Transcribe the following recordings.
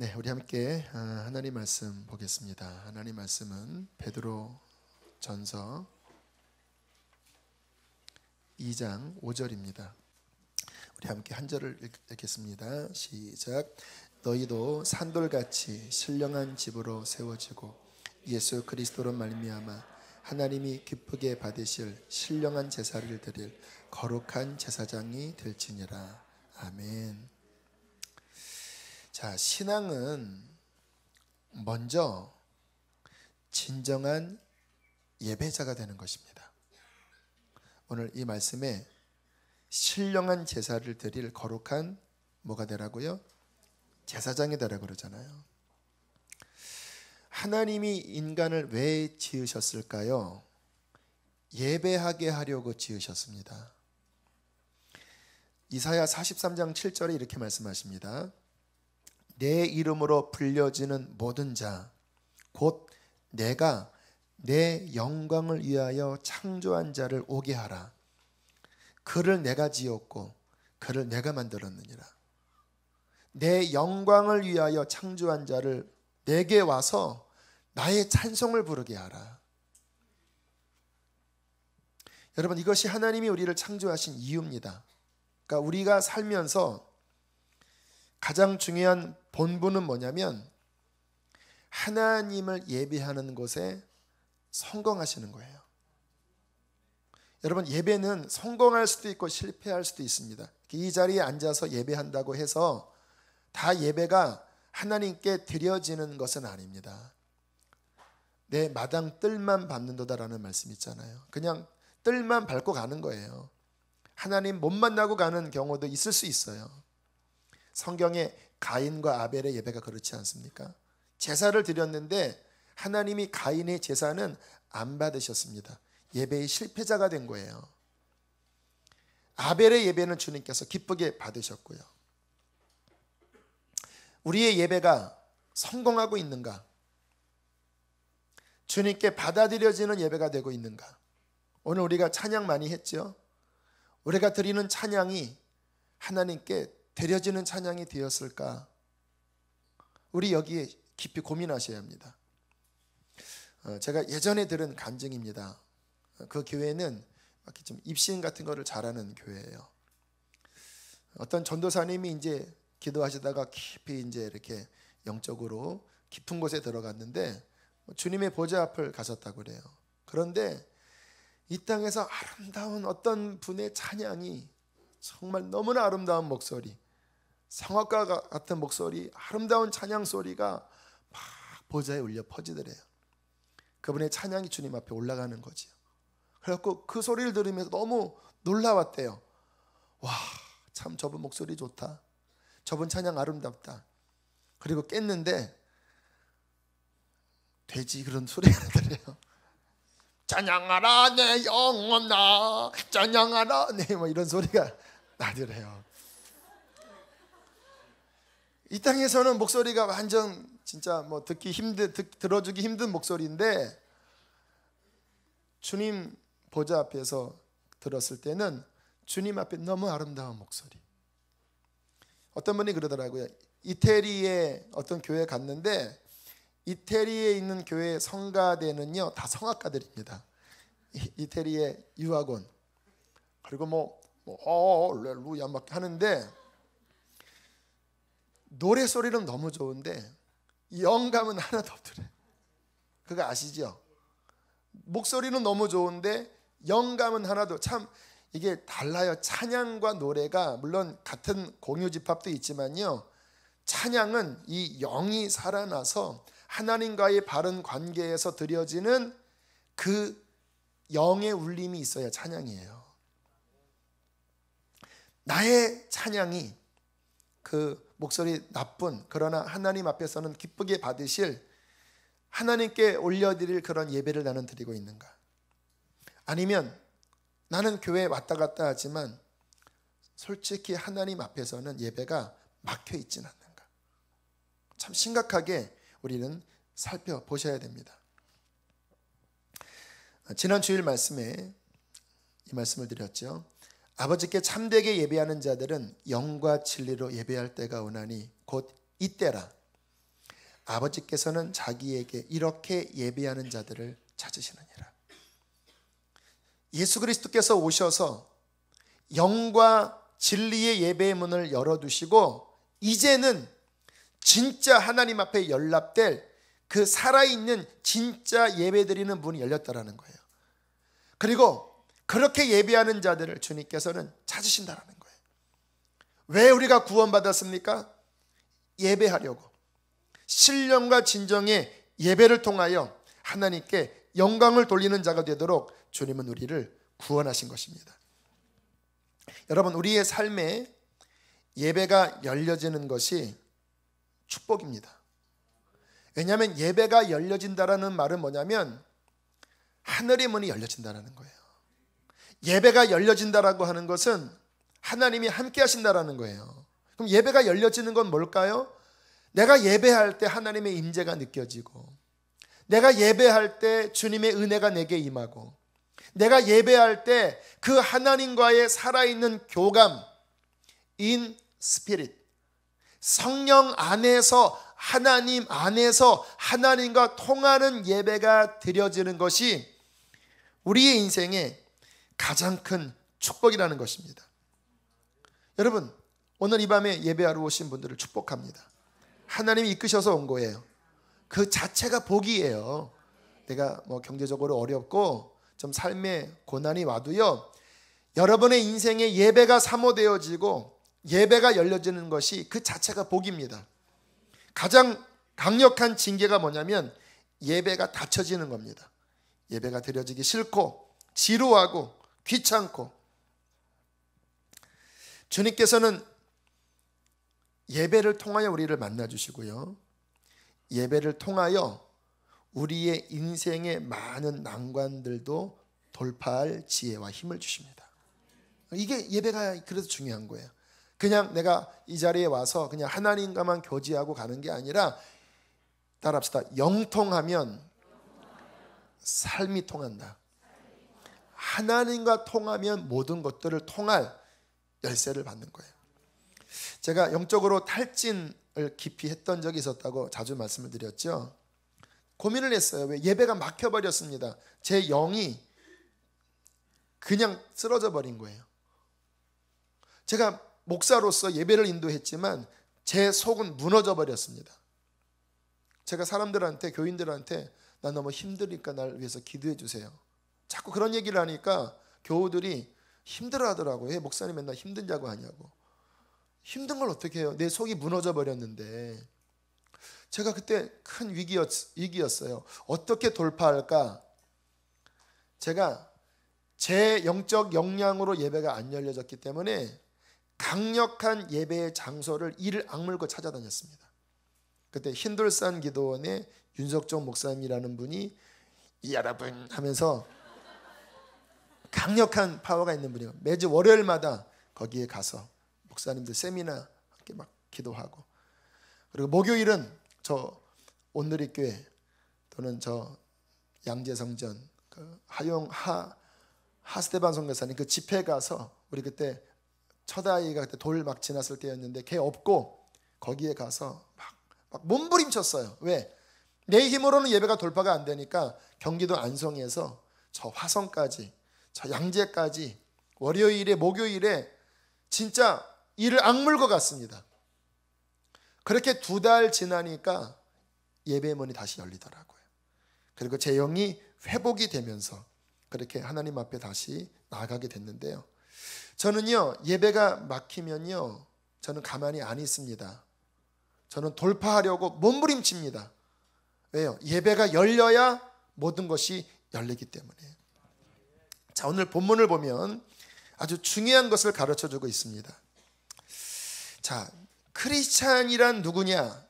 네, 우리 함께 하나님 말씀 보겠습니다. 하나님 말씀은 베드로 전서 2장 5절입니다. 우리 함께 한 절을 읽겠습니다. 시작. 너희도 산돌같이 신령한 집으로 세워지고 예수 그리스도로 말미암아 하나님이 기쁘게 받으실 신령한 제사를 드릴 거룩한 제사장이 될지니라. 아멘. 자, 신앙은 먼저 진정한 예배자가 되는 것입니다. 오늘 이 말씀에 신령한 제사를 드릴 거룩한 뭐가 되라고요? 제사장이 되라고 그러잖아요. 하나님이 인간을 왜 지으셨을까요? 예배하게 하려고 지으셨습니다. 이사야 43장 7절에 이렇게 말씀하십니다. 내 이름으로 불려지는 모든 자, 곧 내가 내 영광을 위하여 창조한 자를 오게 하라. 그를 내가 지었고 그를 내가 만들었느니라. 내 영광을 위하여 창조한 자를 내게 와서 나의 찬송을 부르게 하라. 여러분, 이것이 하나님이 우리를 창조하신 이유입니다. 그러니까 우리가 살면서 가장 중요한 본분은 뭐냐면 하나님을 예배하는 것에 성공하시는 거예요. 여러분, 예배는 성공할 수도 있고 실패할 수도 있습니다. 이 자리에 앉아서 예배한다고 해서 다 예배가 하나님께 드려지는 것은 아닙니다. 내 마당 뜰만 밟는도다라는 말씀 있잖아요. 그냥 뜰만 밟고 가는 거예요. 하나님 못 만나고 가는 경우도 있을 수 있어요. 성경에 가인과 아벨의 예배가 그렇지 않습니까? 제사를 드렸는데 하나님이 가인의 제사는 안 받으셨습니다. 예배의 실패자가 된 거예요. 아벨의 예배는 주님께서 기쁘게 받으셨고요. 우리의 예배가 성공하고 있는가? 주님께 받아들여지는 예배가 되고 있는가? 오늘 우리가 찬양 많이 했죠? 우리가 드리는 찬양이 하나님께 드려지는 찬양이 되었을까? 우리 여기에 깊이 고민하셔야 합니다. 제가 예전에 들은 간증입니다. 그 교회는 좀 입신 같은 거를 잘하는 교회예요. 어떤 전도사님이 이제 기도하시다가 깊이 이제 이렇게 영적으로 깊은 곳에 들어갔는데 주님의 보좌 앞을 가셨다고 그래요. 그런데 이 땅에서 아름다운 어떤 분의 찬양이 정말 너무나 아름다운 목소리, 성악가 같은 목소리, 아름다운 찬양 소리가 막 보좌에 울려 퍼지더래요. 그분의 찬양이 주님 앞에 올라가는 거지요. 그래갖고 그 소리를 들으면서 너무 놀라웠대요. 와, 참 저분 목소리 좋다. 저분 찬양 아름답다. 그리고 깼는데 돼지 그런 소리가 나더래요. 찬양하라 내 영혼아, 찬양하라 네, 뭐 이런 소리가 나더래요. 이 땅에서는 목소리가 완전 진짜 뭐 들어주기 힘든 목소리인데 주님 보좌 앞에서 들었을 때는 주님 앞에 너무 아름다운 목소리. 어떤 분이 그러더라고요. 이태리에 어떤 교회 갔는데 이태리에 있는 교회 성가대는요 다 성악가들입니다. 이태리의 유학원. 그리고 할렐루야 막 하는데 노래 소리는 너무 좋은데 영감은 하나도 없더래. 그거 아시죠? 목소리는 너무 좋은데 영감은 하나도. 참 이게 달라요. 찬양과 노래가 물론 같은 공유집합도 있지만요, 찬양은 이 영이 살아나서 하나님과의 바른 관계에서 드려지는 그 영의 울림이 있어야 찬양이에요. 나의 찬양이 그 목소리 나쁜, 그러나 하나님 앞에서는 기쁘게 받으실, 하나님께 올려드릴 그런 예배를 나는 드리고 있는가? 아니면 나는 교회에 왔다 갔다 하지만 솔직히 하나님 앞에서는 예배가 막혀 있지는 않는가? 참 심각하게 우리는 살펴보셔야 됩니다. 지난 주일 말씀에 이 말씀을 드렸죠. 아버지께 참되게 예배하는 자들은 영과 진리로 예배할 때가 오나니 곧 이때라. 아버지께서는 자기에게 이렇게 예배하는 자들을 찾으시느니라. 예수 그리스도께서 오셔서 영과 진리의 예배의 문을 열어두시고 이제는 진짜 하나님 앞에 연락될 그 살아있는 진짜 예배드리는 문이 열렸다라는 거예요. 그리고 그렇게 예배하는 자들을 주님께서는 찾으신다라는 거예요. 왜 우리가 구원받았습니까? 예배하려고, 신령과 진정의 예배를 통하여 하나님께 영광을 돌리는 자가 되도록 주님은 우리를 구원하신 것입니다. 여러분, 우리의 삶에 예배가 열려지는 것이 축복입니다. 왜냐하면 예배가 열려진다라는 말은 뭐냐면 하늘의 문이 열려진다라는 거예요. 예배가 열려진다라고 하는 것은 하나님이 함께 하신다라는 거예요. 그럼 예배가 열려지는 건 뭘까요? 내가 예배할 때 하나님의 임재가 느껴지고, 내가 예배할 때 주님의 은혜가 내게 임하고, 내가 예배할 때 그 하나님과의 살아있는 교감, in spirit, 성령 안에서, 하나님 안에서 하나님과 통하는 예배가 드려지는 것이 우리의 인생의 가장 큰 축복이라는 것입니다. 여러분, 오늘 이 밤에 예배하러 오신 분들을 축복합니다. 하나님이 이끄셔서 온 거예요. 그 자체가 복이에요. 내가 경제적으로 어렵고 좀 삶에 고난이 와도요, 여러분의 인생에 예배가 사모되어지고 예배가 열려지는 것이 그 자체가 복입니다. 가장 강력한 징계가 뭐냐면 예배가 닫혀지는 겁니다. 예배가 드려지기 싫고 지루하고 귀찮고. 주님께서는 예배를 통하여 우리를 만나주시고요, 예배를 통하여 우리의 인생의 많은 난관들도 돌파할 지혜와 힘을 주십니다. 이게 예배가 그래서 중요한 거예요. 그냥 내가 이 자리에 와서 그냥 하나님과만 교제하고 가는 게 아니라, 따라합시다. 영통하면 삶이 통한다. 하나님과 통하면 모든 것들을 통할 열쇠를 받는 거예요. 제가 영적으로 탈진을 깊이 했던 적이 있었다고 자주 말씀을 드렸죠. 고민을 했어요. 왜? 예배가 막혀버렸습니다. 제 영이 그냥 쓰러져 버린 거예요. 제가 목사로서 예배를 인도했지만 제 속은 무너져 버렸습니다. 제가 사람들한테, 교인들한테 나 너무 힘드니까 날 위해서 기도해 주세요, 자꾸 그런 얘기를 하니까 교우들이 힘들어 하더라고요. 왜 목사님 맨날 힘든다고 하냐고. 힘든 걸 어떻게 해요? 내 속이 무너져 버렸는데. 제가 그때 큰 위기였어요. 어떻게 돌파할까? 제가 제 영적 역량으로 예배가 안 열려졌기 때문에 강력한 예배의 장소를 이를 악물고 찾아다녔습니다. 그때 흰돌산 기도원의 윤석종 목사님이라는 분이 여러분 하면서 강력한 파워가 있는 분이에요. 매주 월요일마다 거기에 가서 목사님들 세미나 함께 막 기도하고, 그리고 목요일은 저 온누리교회 또는 저 양재성전 그 하스테반 선교사님 그 집회 가서, 우리 그때 첫 아이가 그때 돌 막 지났을 때였는데 걔 업고 거기에 가서 막 몸부림쳤어요. 왜? 내 힘으로는 예배가 돌파가 안 되니까 경기도 안성에서 저 화성까지, 저 양재까지 월요일에 목요일에 진짜 이를 악물고 갔습니다. 그렇게 2달 지나니까 예배 문이 다시 열리더라고요. 그리고 제 영이 회복이 되면서 그렇게 하나님 앞에 다시 나아가게 됐는데요, 저는요 예배가 막히면요 저는 가만히 안 있습니다. 저는 돌파하려고 몸부림칩니다. 왜요? 예배가 열려야 모든 것이 열리기 때문에. 자, 오늘 본문을 보면 아주 중요한 것을 가르쳐주고 있습니다. 자, 크리스찬이란 누구냐?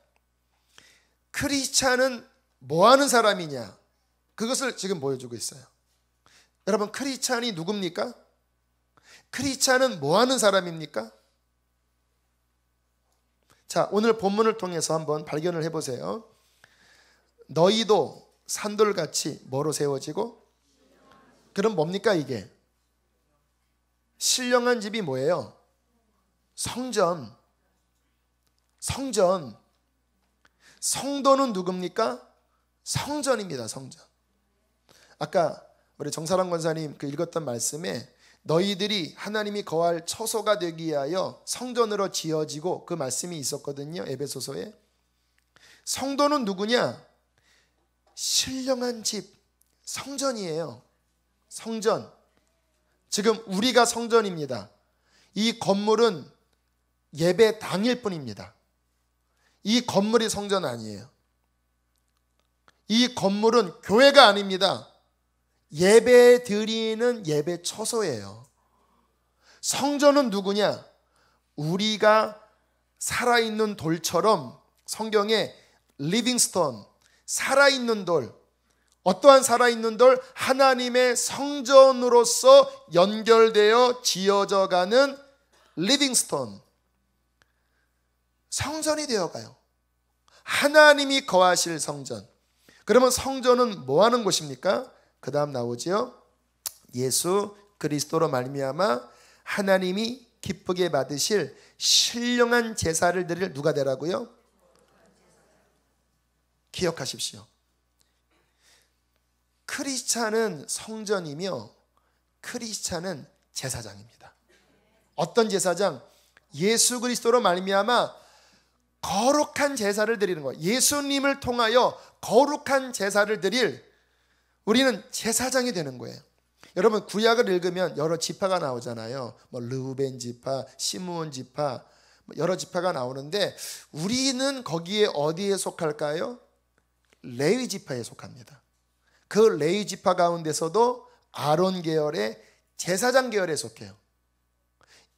크리스찬은 뭐하는 사람이냐? 그것을 지금 보여주고 있어요. 여러분, 크리스찬이 누굽니까? 크리스찬은 뭐하는 사람입니까? 자, 오늘 본문을 통해서 한번 발견을 해보세요. 너희도 산돌같이 뭐로 세워지고, 그럼 뭡니까 이게? 신령한 집이 뭐예요? 성전. 성도는 누굽니까? 성전입니다. 성전. 아까 우리 정사랑 권사님 그 읽었던 말씀에 너희들이 하나님이 거할 처소가 되기 위하여 성전으로 지어지고 그 말씀이 있었거든요. 에베소서에. 성도는 누구냐? 신령한 집, 성전이에요. 성전. 지금 우리가 성전입니다. 이 건물은 예배 당일 뿐입니다. 이 건물이 성전 아니에요. 이 건물은 교회가 아닙니다. 예배 드리는 예배 처소예요. 성전은 누구냐? 우리가 살아있는 돌처럼 성경에 리빙스톤, 살아있는 돌, 어떠한 살아있는 돌? 하나님의 성전으로서 연결되어 지어져 가는 리빙스톤, 성전이 되어가요. 하나님이 거하실 성전. 그러면 성전은 뭐 하는 곳입니까? 그 다음 나오죠. 예수 그리스도로 말미암아 하나님이 기쁘게 받으실 신령한 제사를 드릴 누가 되라고요? 기억하십시오. 크리스찬은 성전이며 크리스찬은 제사장입니다. 어떤 제사장? 예수 그리스도로 말미암아 거룩한 제사를 드리는 거예요. 예수님을 통하여 거룩한 제사를 드릴 우리는 제사장이 되는 거예요. 여러분 구약을 읽으면 여러 지파가 나오잖아요. 뭐 르우벤 지파, 시므온 지파, 여러 지파가 나오는데 우리는 거기에 어디에 속할까요? 레위 지파에 속합니다. 그 레위 지파 가운데서도 아론 계열의 제사장 계열에 속해요.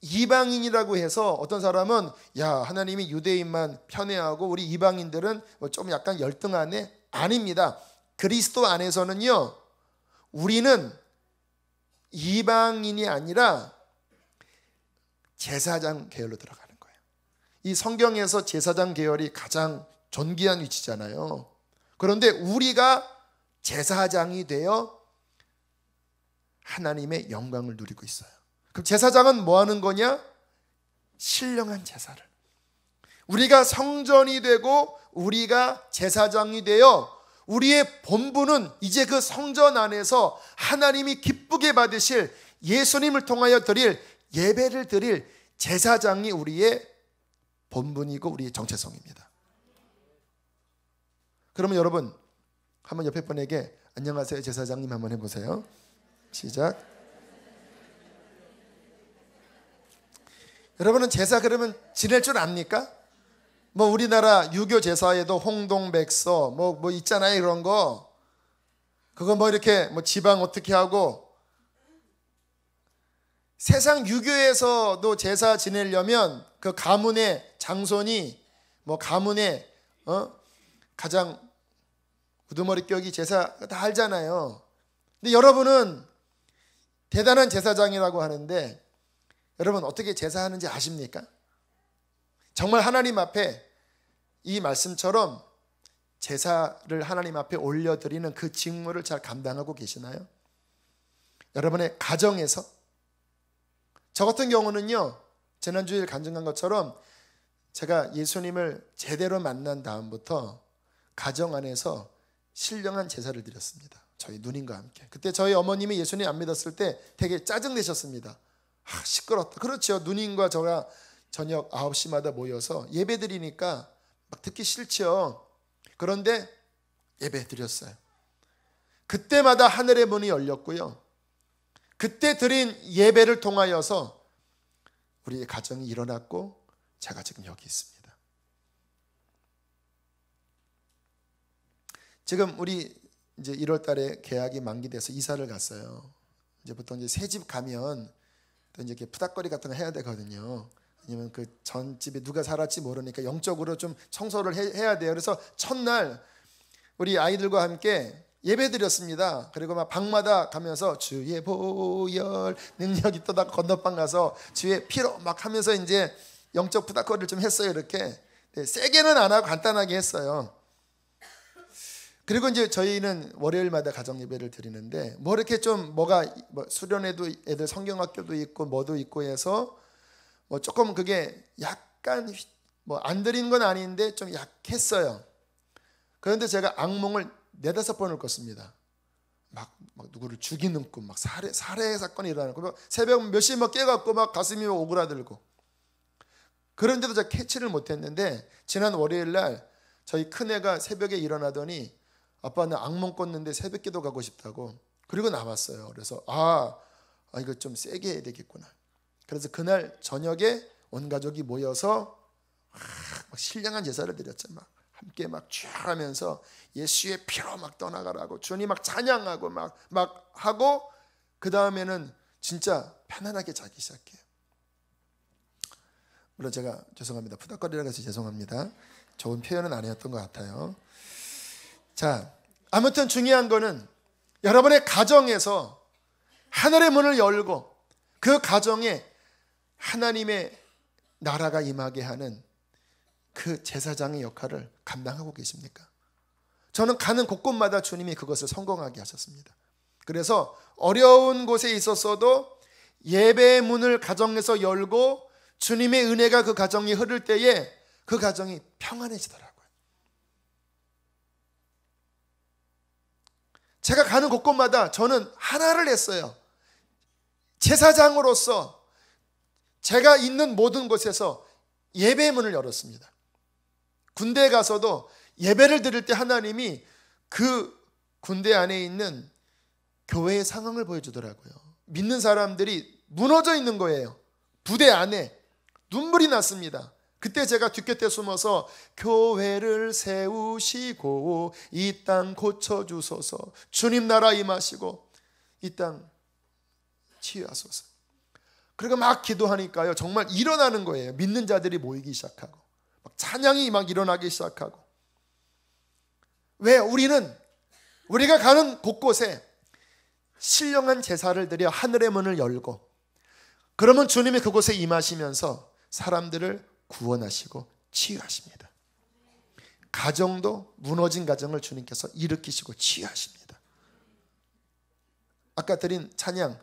이방인이라고 해서 어떤 사람은 야 하나님이 유대인만 편애하고 우리 이방인들은 좀 약간 열등하네? 아닙니다. 그리스도 안에서는요 우리는 이방인이 아니라 제사장 계열로 들어가는 거예요. 이 성경에서 제사장 계열이 가장 존귀한 위치잖아요. 그런데 우리가 제사장이 되어 하나님의 영광을 누리고 있어요. 그럼 제사장은 뭐 하는 거냐? 신령한 제사를. 우리가 성전이 되고 우리가 제사장이 되어 우리의 본분은 이제 그 성전 안에서 하나님이 기쁘게 받으실 예수님을 통하여 드릴 예배를 드릴 제사장이 우리의 본분이고 우리의 정체성입니다. 그러면 여러분 한번 옆에 분에게 안녕하세요 제사장님 한번 해보세요. 시작. 여러분은 제사 그러면 지낼 줄 압니까? 뭐 우리나라 유교 제사에도 홍동백서 뭐 있잖아요. 그런 거 그거 뭐 이렇게 뭐 지방 어떻게 하고 세상 유교에서도 제사 지내려면 그 가문의 장손이 뭐 가문의 가장 우두머리격이 제사 다 알잖아요. 근데 여러분은 대단한 제사장이라고 하는데 여러분 어떻게 제사하는지 아십니까? 정말 하나님 앞에 이 말씀처럼 제사를 하나님 앞에 올려드리는 그 직무를 잘 감당하고 계시나요? 여러분의 가정에서 저 같은 경우는요 지난주에 간증한 것처럼 제가 예수님을 제대로 만난 다음부터 가정 안에서 신령한 제사를 드렸습니다. 저희 누님과 함께. 그때 저희 어머님이 예수님 안 믿었을 때 되게 짜증내셨습니다. 시끄럽다. 그렇죠. 누님과 저가 저녁 9시마다 모여서 예배 드리니까 막 듣기 싫죠. 그런데 예배 드렸어요. 그때마다 하늘의 문이 열렸고요. 그때 드린 예배를 통하여서 우리의 가정이 일어났고 제가 지금 여기 있습니다. 지금 우리 이제 1월 달에 계약이 만기돼서 이사를 갔어요. 이제 보통 이제 새 집 가면 또 이제 이렇게 푸닥거리 같은 거 해야 되거든요. 왜냐면 그 전 집에 누가 살았지 모르니까 영적으로 좀 청소를 해야 돼요. 그래서 첫날 우리 아이들과 함께 예배 드렸습니다. 그리고 막 방마다 가면서 주의 보혈 능력이 있다 건너방 가서 주의 피로 막 하면서 이제 영적 푸닥거리를 좀 했어요. 이렇게 세게는 안 하고 간단하게 했어요. 그리고 이제 저희는 월요일마다 가정 예배를 드리는데 뭐 이렇게 좀 뭐가 수련회도 애들 성경학교도 있고 뭐도 있고 해서 뭐 조금 그게 약간 뭐 안 드린 건 아닌데 좀 약했어요. 그런데 제가 악몽을 4-5번을 꿨습니다. 막 누구를 죽이는 꿈, 막 살해 사건이 일어나는 꿈, 새벽 몇 시에 막 깨갖고 막 가슴이 오그라들고. 그런데도 제가 캐치를 못했는데 지난 월요일날 저희 큰애가 새벽에 일어나더니 아빠 나 악몽 꿨는데 새벽기도 가고 싶다고. 그리고 나왔어요. 그래서 이거 좀 세게 해야 되겠구나. 그래서 그날 저녁에 온 가족이 모여서 막 신령한 제사를 드렸죠. 막 함께 막 쭉 하면서 예수의 피로 막 떠나가라고 주님 막 찬양하고 막 하고, 그 다음에는 진짜 편안하게 자기 시작해요. 물론 제가 죄송합니다. 푸닥거리라고 해서 죄송합니다. 좋은 표현은 아니었던 것 같아요. 자, 아무튼 중요한 거는 여러분의 가정에서 하늘의 문을 열고 그 가정에 하나님의 나라가 임하게 하는 그 제사장의 역할을 감당하고 계십니까? 저는 가는 곳곳마다 주님이 그것을 성공하게 하셨습니다. 그래서 어려운 곳에 있었어도 예배의 문을 가정에서 열고 주님의 은혜가 그 가정에 흐를 때에 그 가정이 평안해지더라고요. 제가 가는 곳곳마다 저는 하나를 했어요. 제사장으로서 제가 있는 모든 곳에서 예배의 문을 열었습니다. 군대에 가서도 예배를 드릴 때 하나님이 그 군대 안에 있는 교회의 상황을 보여주더라고요. 믿는 사람들이 무너져 있는 거예요. 부대 안에 눈물이 났습니다. 그때 제가 뒷곁에 숨어서 교회를 세우시고 이 땅 고쳐주소서, 주님 나라 임하시고 이 땅 치유하소서. 그리고 막 기도하니까요 정말 일어나는 거예요. 믿는 자들이 모이기 시작하고 막 찬양이 막 일어나기 시작하고. 왜? 우리가 가는 곳곳에 신령한 제사를 드려 하늘의 문을 열고, 그러면 주님이 그곳에 임하시면서 사람들을 구원하시고 치유하십니다. 가정도 무너진 가정을 주님께서 일으키시고 치유하십니다. 아까 드린 찬양,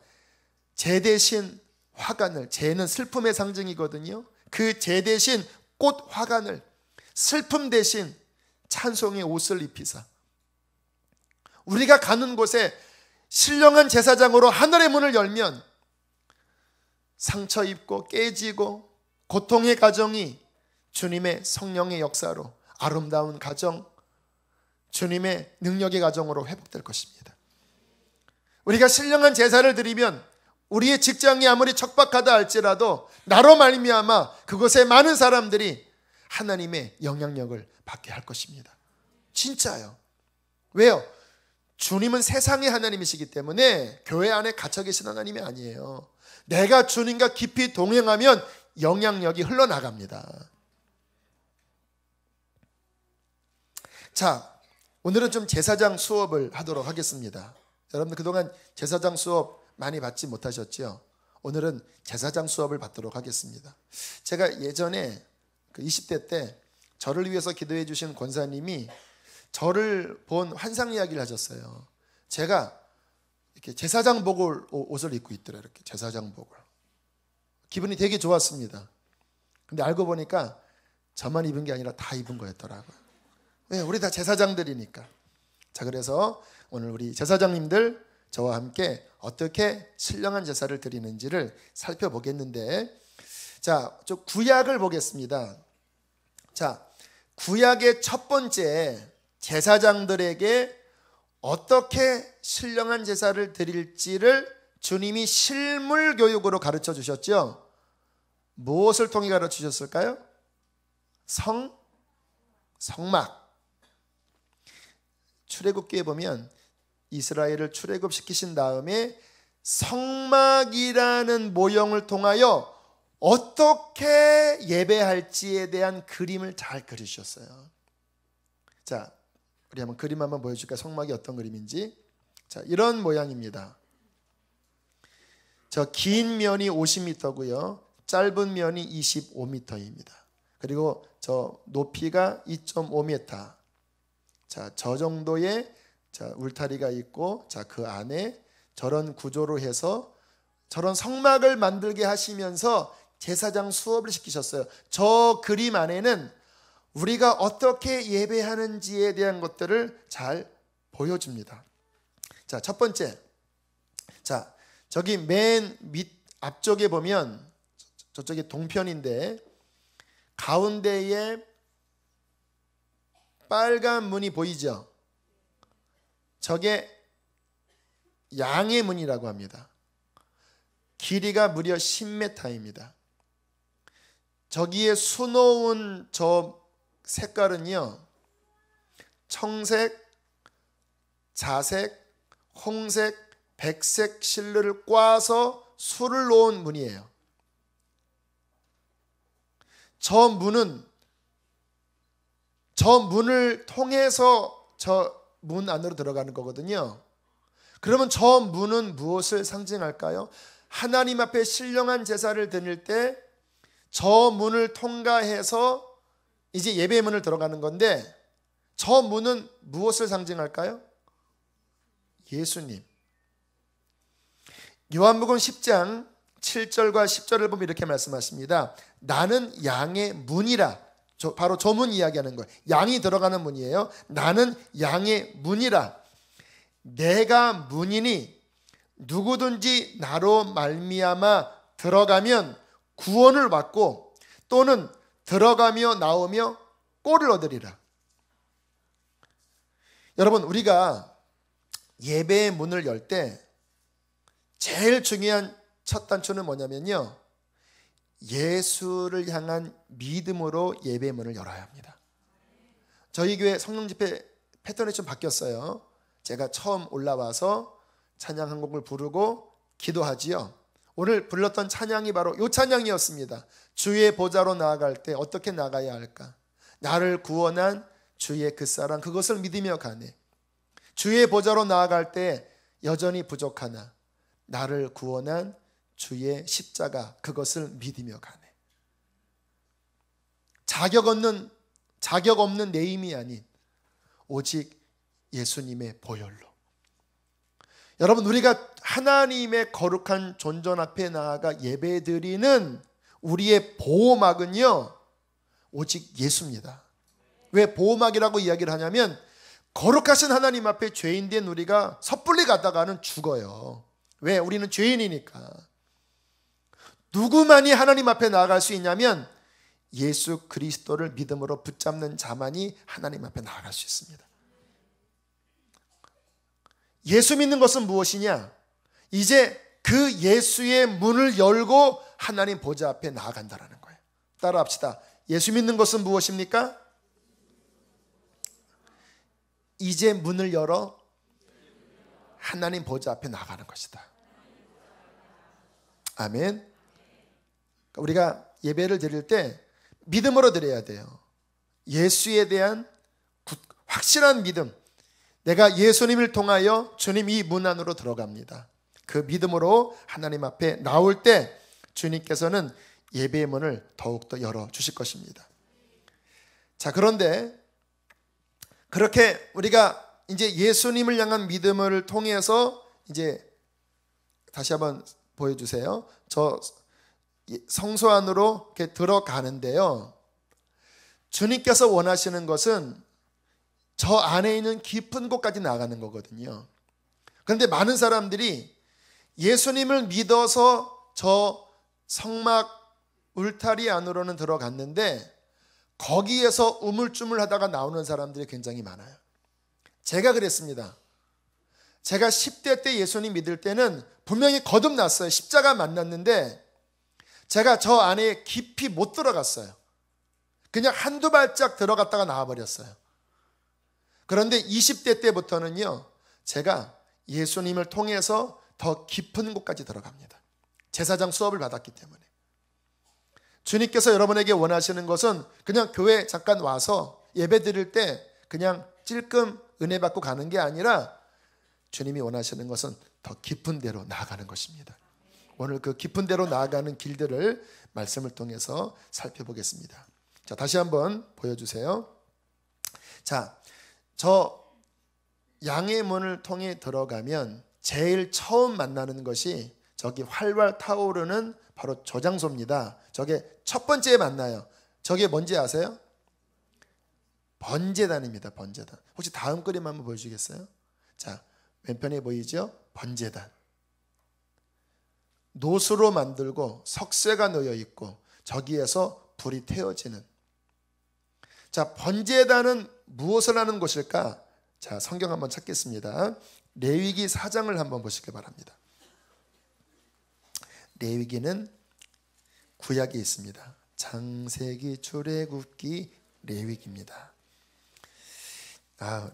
재 대신 화관을, 재는 슬픔의 상징이거든요. 그 재 대신 꽃 화관을, 슬픔 대신 찬송의 옷을 입히사 우리가 가는 곳에 신령한 제사장으로 하늘의 문을 열면 상처 입고 깨지고 고통의 가정이 주님의 성령의 역사로 아름다운 가정, 주님의 능력의 가정으로 회복될 것입니다. 우리가 신령한 제사를 드리면 우리의 직장이 아무리 척박하다 할지라도 나로 말미암아 그곳에 많은 사람들이 하나님의 영향력을 받게 할 것입니다. 진짜요. 왜요? 주님은 세상의 하나님이시기 때문에 교회 안에 갇혀 계신 하나님이 아니에요. 내가 주님과 깊이 동행하면 영향력이 흘러나갑니다. 자, 오늘은 좀 제사장 수업을 하도록 하겠습니다. 여러분들 그동안 제사장 수업 많이 받지 못하셨죠? 오늘은 제사장 수업을 받도록 하겠습니다. 제가 예전에 20대 때 저를 위해서 기도해 주신 권사님이 저를 본 환상 이야기를 하셨어요. 제가 이렇게 제사장복을 옷을 입고 있더라고요. 이렇게 제사장복을. 기분이 되게 좋았습니다. 근데 알고 보니까 저만 입은 게 아니라 다 입은 거였더라고요. 왜? 우리 다 제사장들이니까. 자, 그래서 오늘 우리 제사장님들 저와 함께 어떻게 신령한 제사를 드리는지를 살펴보겠는데, 자, 저 구약을 보겠습니다. 자, 구약의 첫 번째 제사장들에게 어떻게 신령한 제사를 드릴지를 주님이 실물 교육으로 가르쳐 주셨죠. 무엇을 통해 가르쳐 주셨을까요? 성막. 출애굽기에 보면 이스라엘을 출애굽시키신 다음에 성막이라는 모형을 통하여 어떻게 예배할지에 대한 그림을 잘 그리셨어요. 자, 우리 한번 그림 한번 보여줄까요? 성막이 어떤 그림인지. 자, 이런 모양입니다. 저 긴 면이 50m고요. 짧은 면이 25m입니다. 그리고 저 높이가 2.5m. 자, 저 정도의 울타리가 있고, 자, 그 안에 저런 구조로 해서 저런 성막을 만들게 하시면서 제사장 수업을 시키셨어요. 저 그림 안에는 우리가 어떻게 예배하는지에 대한 것들을 잘 보여줍니다. 자, 첫 번째. 자, 저기 맨 밑 앞쪽에 보면 저쪽이 동편인데 가운데에 빨간 문이 보이죠? 저게 양의 문이라고 합니다. 길이가 무려 10m입니다. 저기에 수놓은 저 색깔은요, 청색, 자색, 홍색, 백색 실루를 꽈서 수를 놓은 문이에요. 저 문을 통해서 저 문 안으로 들어가는 거거든요. 그러면 저 문은 무엇을 상징할까요? 하나님 앞에 신령한 제사를 드릴 때 저 문을 통과해서 이제 예배의 문을 들어가는 건데, 저 문은 무엇을 상징할까요? 예수님. 요한복음 10장 7절과 10절을 보면 이렇게 말씀하십니다. 나는 양의 문이라. 바로 저 문 이야기하는 거예요. 양이 들어가는 문이에요. 나는 양의 문이라. 내가 문이니 누구든지 나로 말미암아 들어가면 구원을 받고 또는 들어가며 나오며 꼴을 얻으리라. 여러분, 우리가 예배의 문을 열 때 제일 중요한 첫 단추는 뭐냐면요, 예수를 향한 믿음으로 예배의 문을 열어야 합니다. 저희 교회 성령 집회 패턴이 좀 바뀌었어요. 제가 처음 올라와서 찬양 한 곡을 부르고 기도하지요. 오늘 불렀던 찬양이 바로 이 찬양이었습니다. 주의 보좌로 나아갈 때 어떻게 나가야 할까? 나를 구원한 주의 그 사랑, 그것을 믿으며 가네. 주의 보좌로 나아갈 때 여전히 부족하나 나를 구원한 주의 십자가, 그것을 믿으며 가네. 자격 없는 내 힘이 아닌 오직 예수님의 보혈로. 여러분, 우리가 하나님의 거룩한 존전 앞에 나아가 예배드리는 우리의 보호막은요, 오직 예수입니다. 왜 보호막이라고 이야기를 하냐면, 거룩하신 하나님 앞에 죄인된 우리가 섣불리 가다가는 죽어요. 왜? 우리는 죄인이니까. 누구만이 하나님 앞에 나아갈 수 있냐면 예수 그리스도를 믿음으로 붙잡는 자만이 하나님 앞에 나아갈 수 있습니다. 예수 믿는 것은 무엇이냐? 이제 그 예수의 문을 열고 하나님 보좌 앞에 나아간다라는 거예요. 따라합시다. 예수 믿는 것은 무엇입니까? 이제 문을 열어 하나님 보좌 앞에 나가는 것이다. 아멘. 우리가 예배를 드릴 때 믿음으로 드려야 돼요. 예수에 대한 확실한 믿음. 내가 예수님을 통하여 주님 이 문 안으로 들어갑니다. 그 믿음으로 하나님 앞에 나올 때 주님께서는 예배의 문을 더욱더 열어주실 것입니다. 자, 그런데 그렇게 우리가 이제 예수님을 향한 믿음을 통해서 이제 다시 한번 보여주세요. 저 성소 안으로 이렇게 들어가는데요, 주님께서 원하시는 것은 저 안에 있는 깊은 곳까지 나가는 거거든요. 그런데 많은 사람들이 예수님을 믿어서 저 성막 울타리 안으로는 들어갔는데 거기에서 우물쭈물하다가 나오는 사람들이 굉장히 많아요. 제가 그랬습니다. 제가 10대 때 예수님 믿을 때는 분명히 거듭났어요. 십자가 만났는데 제가 저 안에 깊이 못 들어갔어요. 그냥 한두 발짝 들어갔다가 나와버렸어요. 그런데 20대 때부터는요, 제가 예수님을 통해서 더 깊은 곳까지 들어갑니다. 제사장 수업을 받았기 때문에. 주님께서 여러분에게 원하시는 것은 그냥 교회 잠깐 와서 예배 드릴 때 그냥 찔끔 은혜 받고 가는 게 아니라 주님이 원하시는 것은 더 깊은 데로 나아가는 것입니다. 오늘 그 깊은 데로 나아가는 길들을 말씀을 통해서 살펴보겠습니다. 자, 다시 한번 보여주세요. 자, 저 양의 문을 통해 들어가면 제일 처음 만나는 것이 저기 활활 타오르는 바로 저 장소입니다. 저게 첫 번째 만나요. 저게 뭔지 아세요? 번제단입니다. 번제단. 혹시 다음 그림 한번 보여주겠어요? 자, 왼편에 보이죠? 번제단. 노수로 만들고 석쇠가 놓여 있고 저기에서 불이 태워지는. 자, 번제단은 무엇을 하는 곳일까? 자, 성경 한번 찾겠습니다. 레위기 4장을 한번 보시기 바랍니다. 레위기는 구약에 있습니다. 창세기, 출애굽기, 레위기입니다.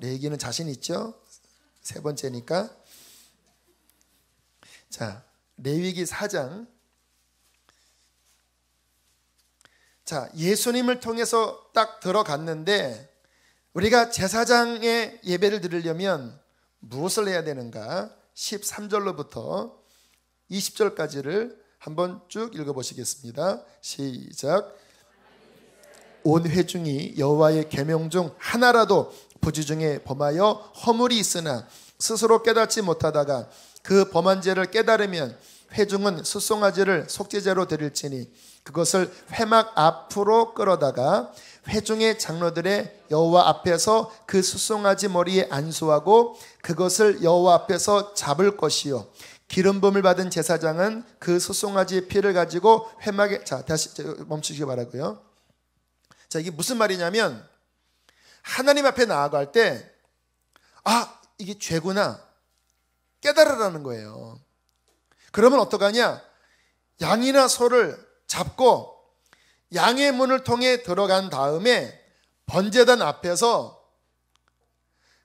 레위기는 자신 있죠? 세 번째니까. 자, 레위기 4장. 자, 예수님을 통해서 딱 들어갔는데 우리가 제사장의 예배를 드리려면 무엇을 해야 되는가? 13절로부터 20절까지를 한번 쭉 읽어보시겠습니다. 시작. 온 회중이 여호와의 계명 중 하나라도 부지 중에 범하여 허물이 있으나 스스로 깨닫지 못하다가 그 범한 죄를 깨달으면 회중은 수송아지를 속죄제로 드릴지니 그것을 회막 앞으로 끌어다가 회중의 장로들의 여호와 앞에서 그 수송아지 머리에 안수하고 그것을 여호와 앞에서 잡을 것이요 기름 부음을 받은 제사장은 그 수송아지의 피를 가지고 회막에. 자, 다시 멈추시기 바라고요. 자, 이게 무슨 말이냐면 하나님 앞에 나아갈 때 이게 죄구나 깨달으라는 거예요. 그러면 어떡하냐? 양이나 소를 잡고 양의 문을 통해 들어간 다음에 번제단 앞에서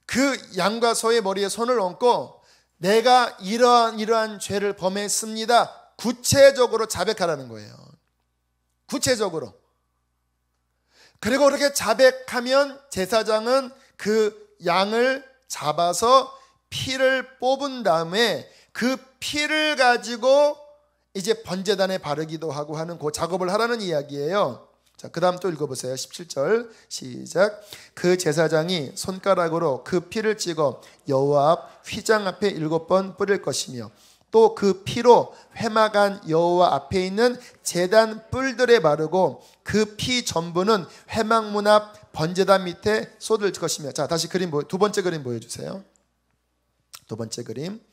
그 양과 소의 머리에 손을 얹고 내가 이러한 죄를 범했습니다. 구체적으로 자백하라는 거예요. 구체적으로. 그리고 그렇게 자백하면 제사장은 그 양을 잡아서 피를 뽑은 다음에 그 피를 가지고 이제 번제단에 바르기도 하고 하는 그 작업을 하라는 이야기예요. 자, 그 다음 또 읽어보세요. 17절 시작. 그 제사장이 손가락으로 그 피를 찍어 여호와 앞 휘장 앞에 7번 뿌릴 것이며 또 그 피로 회막 안 여호와 앞에 있는 제단 뿔들에 바르고 그 피 전부는 회막문 앞 번제단 밑에 쏟을 것이며. 자, 다시 두 번째 그림 보여주세요. 두 번째 그림.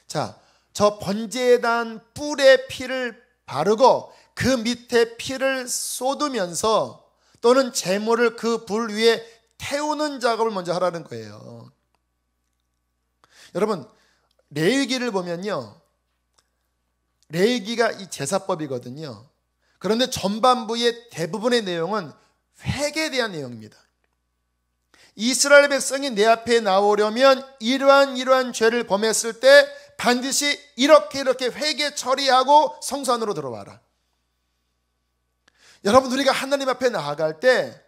자, 저 번제단 뿔에 피를 바르고 그 밑에 피를 쏟으면서 또는 제물을 그 불 위에 태우는 작업을 먼저 하라는 거예요. 여러분, 레위기를 보면요, 레위기가 이 제사법이거든요. 그런데 전반부의 대부분의 내용은 회개에 대한 내용입니다. 이스라엘 백성이 내 앞에 나오려면 이러한 죄를 범했을 때 반드시 이렇게 회개 처리하고 성소 안으로 들어와라. 여러분, 우리가 하나님 앞에 나아갈 때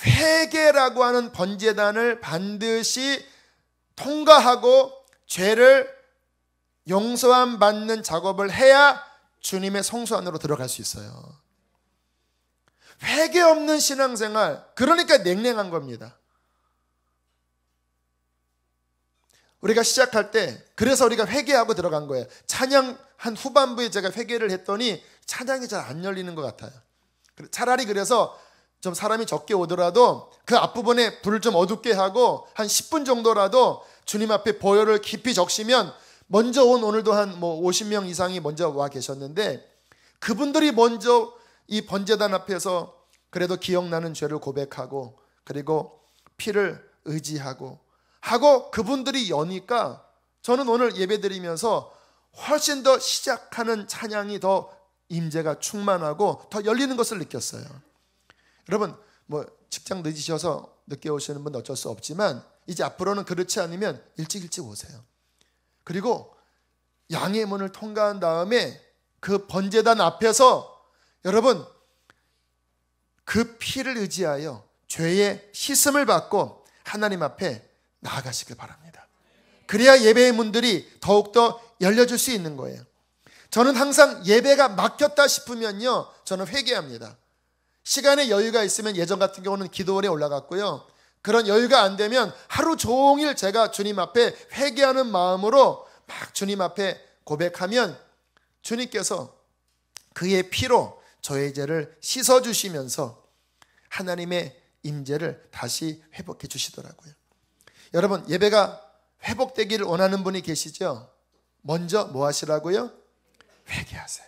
회개라고 하는 번제단을 반드시 통과하고 죄를 용서함 받는 작업을 해야 주님의 성소 안으로 들어갈 수 있어요. 회개 없는 신앙생활, 그러니까 냉랭한 겁니다. 우리가 시작할 때 그래서 우리가 회개하고 들어간 거예요. 찬양 한 후반부에 제가 회개를 했더니 찬양이 잘 안 열리는 것 같아요. 차라리 그래서 좀 사람이 적게 오더라도 그 앞부분에 불을 좀 어둡게 하고 한 10분 정도라도 주님 앞에 보혈을 깊이 적시면, 먼저 온 오늘도 한 50명 이상이 먼저 와 계셨는데 그분들이 먼저 이 번제단 앞에서 그래도 기억나는 죄를 고백하고 그리고 피를 의지하고 그분들이 여니까 저는 오늘 예배드리면서 훨씬 더 시작하는 찬양이 더 임재가 충만하고 더 열리는 것을 느꼈어요. 여러분, 직장 늦으셔서 늦게 오시는 분 어쩔 수 없지만 이제 앞으로는 그렇지 않으면 일찍 오세요. 그리고 양의 문을 통과한 다음에 그 번제단 앞에서 여러분 그 피를 의지하여 죄의 씻음을 받고 하나님 앞에 나아가시길 바랍니다. 그래야 예배의 문들이 더욱더 열려줄 수 있는 거예요. 저는 항상 예배가 막혔다 싶으면요, 저는 회개합니다. 시간에 여유가 있으면 예전 같은 경우는 기도원에 올라갔고요, 그런 여유가 안 되면 하루 종일 제가 주님 앞에 회개하는 마음으로 막 주님 앞에 고백하면 주님께서 그의 피로 저의 죄를 씻어주시면서 하나님의 임재를 다시 회복해 주시더라고요. 여러분, 예배가 회복되기를 원하는 분이 계시죠? 먼저 뭐 하시라고요? 회개하세요.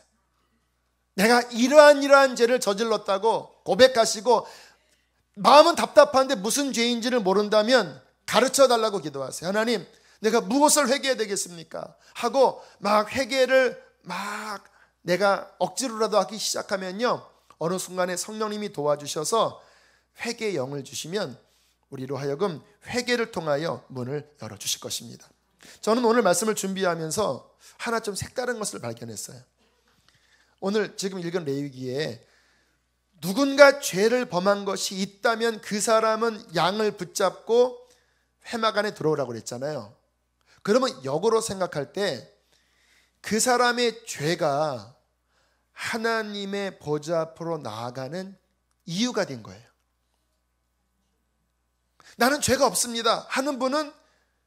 내가 이러한 죄를 저질렀다고 고백하시고, 마음은 답답한데 무슨 죄인지를 모른다면 가르쳐 달라고 기도하세요. 하나님, 내가 무엇을 회개해야 되겠습니까? 하고 막 회개를 막 내가 억지로라도 하기 시작하면요, 어느 순간에 성령님이 도와주셔서 회개의 영을 주시면 우리로 하여금 회개를 통하여 문을 열어주실 것입니다. 저는 오늘 말씀을 준비하면서 하나 좀 색다른 것을 발견했어요. 오늘 지금 읽은 레위기에 누군가 죄를 범한 것이 있다면 그 사람은 양을 붙잡고 회막 안에 들어오라고 그랬잖아요. 그러면 역으로 생각할 때 그 사람의 죄가 하나님의 보좌 앞으로 나아가는 이유가 된 거예요. 나는 죄가 없습니다 하는 분은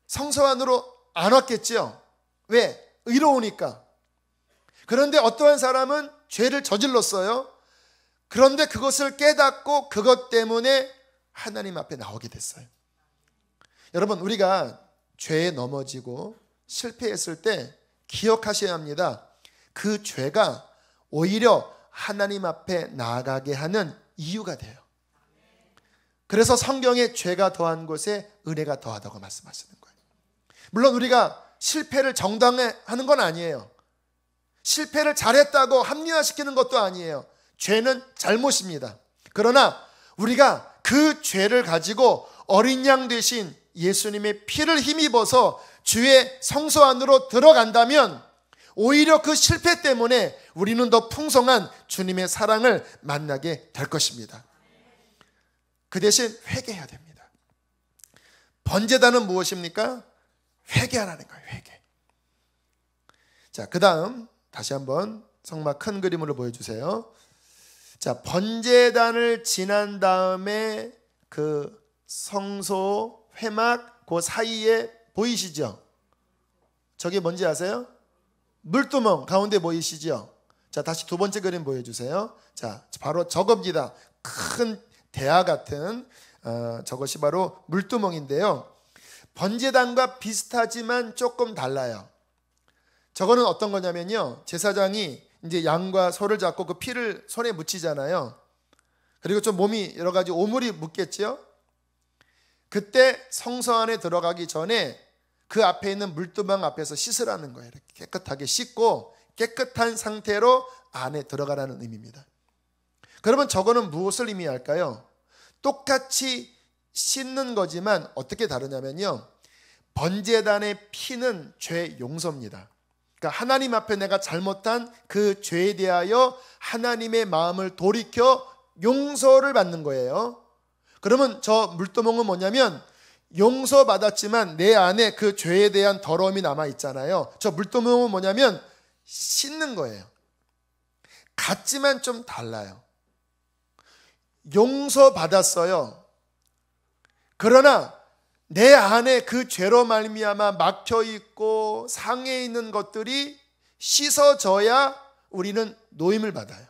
성소 안으로 안 왔겠죠. 왜? 의로우니까. 그런데 어떠한 사람은 죄를 저질렀어요. 그런데 그것을 깨닫고 그것 때문에 하나님 앞에 나오게 됐어요. 여러분, 우리가 죄에 넘어지고 실패했을 때 기억하셔야 합니다. 그 죄가 오히려 하나님 앞에 나아가게 하는 이유가 돼요. 그래서 성경에 죄가 더한 곳에 은혜가 더하다고 말씀하시는 거예요. 물론 우리가 실패를 정당화하는 건 아니에요. 실패를 잘했다고 합리화시키는 것도 아니에요. 죄는 잘못입니다. 그러나 우리가 그 죄를 가지고 어린 양 되신 예수님의 피를 힘입어서 주의 성소 안으로 들어간다면 오히려 그 실패 때문에 우리는 더 풍성한 주님의 사랑을 만나게 될 것입니다. 그 대신 회개해야 됩니다. 번제단은 무엇입니까? 회개하라는 거예요. 회개. 자, 그 다음 다시 한번 성막 큰 그림으로 보여주세요. 자, 번제단을 지난 다음에 그 성소 회막 그 사이에 보이시죠? 저게 뭔지 아세요? 물두멍 가운데 보이시죠? 자, 다시 두 번째 그림 보여주세요. 자, 바로 저겁니다. 큰 대야 같은 저것이 바로 물두멍인데요. 번제단과 비슷하지만 조금 달라요. 저거는 어떤 거냐면요, 제사장이 이제 양과 소를 잡고 그 피를 손에 묻히잖아요. 그리고 좀 몸이 여러 가지 오물이 묻겠죠. 그때 성소 안에 들어가기 전에 그 앞에 있는 물두멍 앞에서 씻으라는 거예요. 이렇게 깨끗하게 씻고 깨끗한 상태로 안에 들어가라는 의미입니다. 그러면 저거는 무엇을 의미할까요? 똑같이 씻는 거지만 어떻게 다르냐면요, 번제단의 피는 죄 용서입니다. 그러니까 하나님 앞에 내가 잘못한 그 죄에 대하여 하나님의 마음을 돌이켜 용서를 받는 거예요. 그러면 저 물두멍은 뭐냐면 용서받았지만 내 안에 그 죄에 대한 더러움이 남아있잖아요. 저 물두멍은 뭐냐면 씻는 거예요. 같지만 좀 달라요. 용서받았어요. 그러나 내 안에 그 죄로 말미암아 막혀있고 상해 있는 것들이 씻어져야 우리는 노임을 받아요.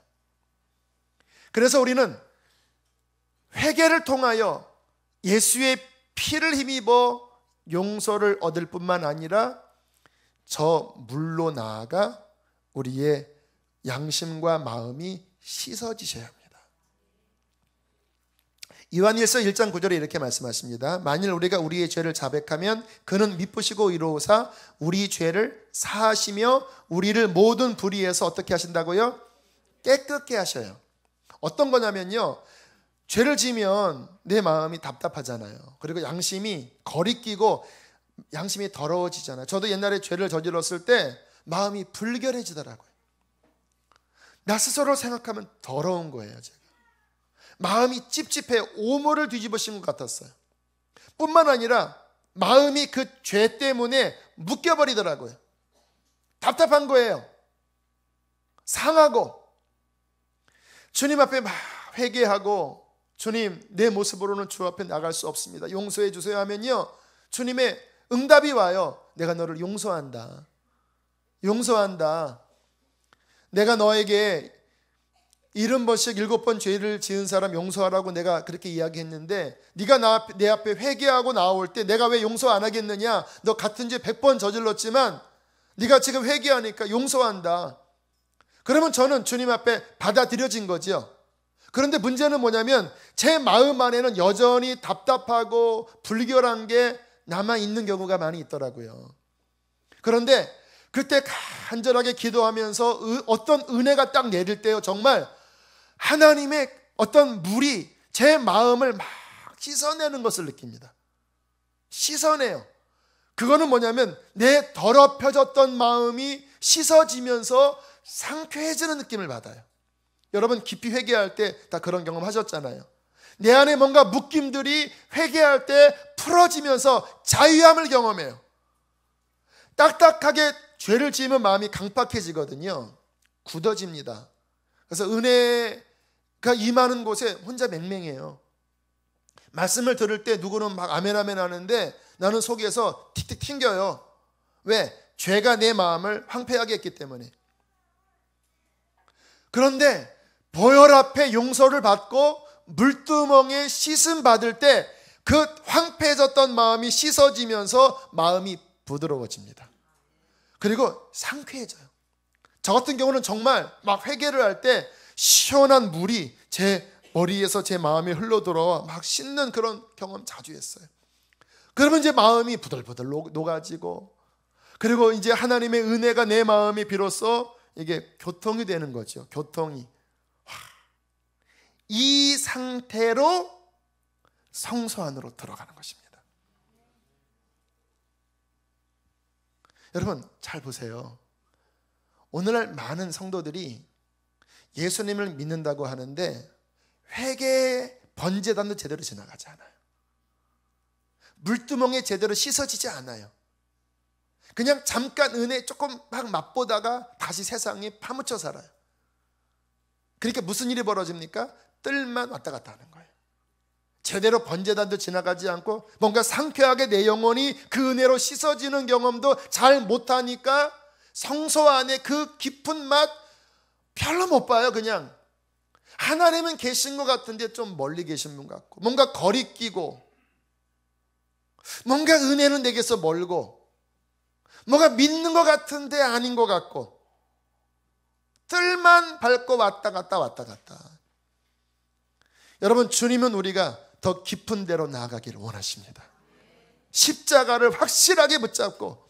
그래서 우리는 회개를 통하여 예수의 피를 힘입어 용서를 얻을 뿐만 아니라 저 물로 나아가 우리의 양심과 마음이 씻어지셔야 합니다. 요한일서 1장 9절에 이렇게 말씀하십니다. 만일 우리가 우리의 죄를 자백하면 그는 미쁘시고 의로우사 우리 죄를 사하시며 우리를 모든 불의에서 어떻게 하신다고요? 깨끗게 하셔요. 어떤 거냐면요, 죄를 지면 내 마음이 답답하잖아요. 그리고 양심이 거리끼고 양심이 더러워지잖아요. 저도 옛날에 죄를 저질렀을 때 마음이 불결해지더라고요. 나 스스로 생각하면 더러운 거예요. 제가 마음이 찝찝해 오물을 뒤집으신 것 같았어요. 뿐만 아니라 마음이 그 죄 때문에 묶여버리더라고요. 답답한 거예요. 상하고 주님 앞에 막 회개하고 주님, 내 모습으로는 주 앞에 나갈 수 없습니다, 용서해 주세요 하면요, 주님의 응답이 와요. 내가 너를 용서한다. 용서한다. 내가 너에게 70번씩 7번 죄를 지은 사람 용서하라고 내가 그렇게 이야기했는데 네가 내 앞에 회개하고 나올 때 내가 왜 용서 안 하겠느냐? 너 같은 죄 100번 저질렀지만 네가 지금 회개하니까 용서한다. 그러면 저는 주님 앞에 받아들여진 거죠. 그런데 문제는 뭐냐면 제 마음 안에는 여전히 답답하고 불결한 게 남아있는 경우가 많이 있더라고요. 그런데 그때 간절하게 기도하면서 어떤 은혜가 딱 내릴 때요, 정말 하나님의 어떤 물이 제 마음을 막 씻어내는 것을 느낍니다. 씻어내요. 그거는 뭐냐면 내 더럽혀졌던 마음이 씻어지면서 상쾌해지는 느낌을 받아요. 여러분 깊이 회개할 때 다 그런 경험 하셨잖아요. 내 안에 뭔가 묶임들이 회개할 때 풀어지면서 자유함을 경험해요. 딱딱하게 죄를 지으면 마음이 강팍해지거든요. 굳어집니다. 그래서 은혜가 임하는 곳에 혼자 맹맹해요. 말씀을 들을 때 누구는 막 아멘 아멘 하는데 나는 속에서 틱틱 튕겨요. 왜? 죄가 내 마음을 황폐하게 했기 때문에. 그런데 보혈 앞에 용서를 받고 물두멍에 씻음 받을 때 그 황폐해졌던 마음이 씻어지면서 마음이 부드러워집니다. 그리고 상쾌해져요. 저 같은 경우는 정말 막 회개를 할 때 시원한 물이 제 머리에서 제 마음에 흘러들어와 막 씻는 그런 경험 자주 했어요. 그러면 이제 마음이 부들부들 녹아지고, 그리고 이제 하나님의 은혜가 내 마음이 비로소 이게 교통이 되는 거죠. 교통이. 이 상태로 성소 안으로 들어가는 것입니다. 여러분 잘 보세요. 오늘날 많은 성도들이 예수님을 믿는다고 하는데 회개 번제단도 제대로 지나가지 않아요. 물두멍에 제대로 씻어지지 않아요. 그냥 잠깐 은혜 조금 막 맛보다가 다시 세상에 파묻혀 살아요. 그러니까 무슨 일이 벌어집니까? 뜰만 왔다 갔다 하는 거예요. 제대로 번제단도 지나가지 않고 뭔가 상쾌하게 내 영혼이 그 은혜로 씻어지는 경험도 잘 못하니까 성소 안에 그 깊은 맛 별로 못 봐요. 그냥 하나님은 계신 것 같은데 좀 멀리 계신 분 같고, 뭔가 거리 끼고, 뭔가 은혜는 내게서 멀고, 뭔가 믿는 것 같은데 아닌 것 같고, 뜰만 밟고 왔다 갔다 왔다 갔다. 여러분 주님은 우리가 더 깊은 데로 나아가기를 원하십니다. 십자가를 확실하게 붙잡고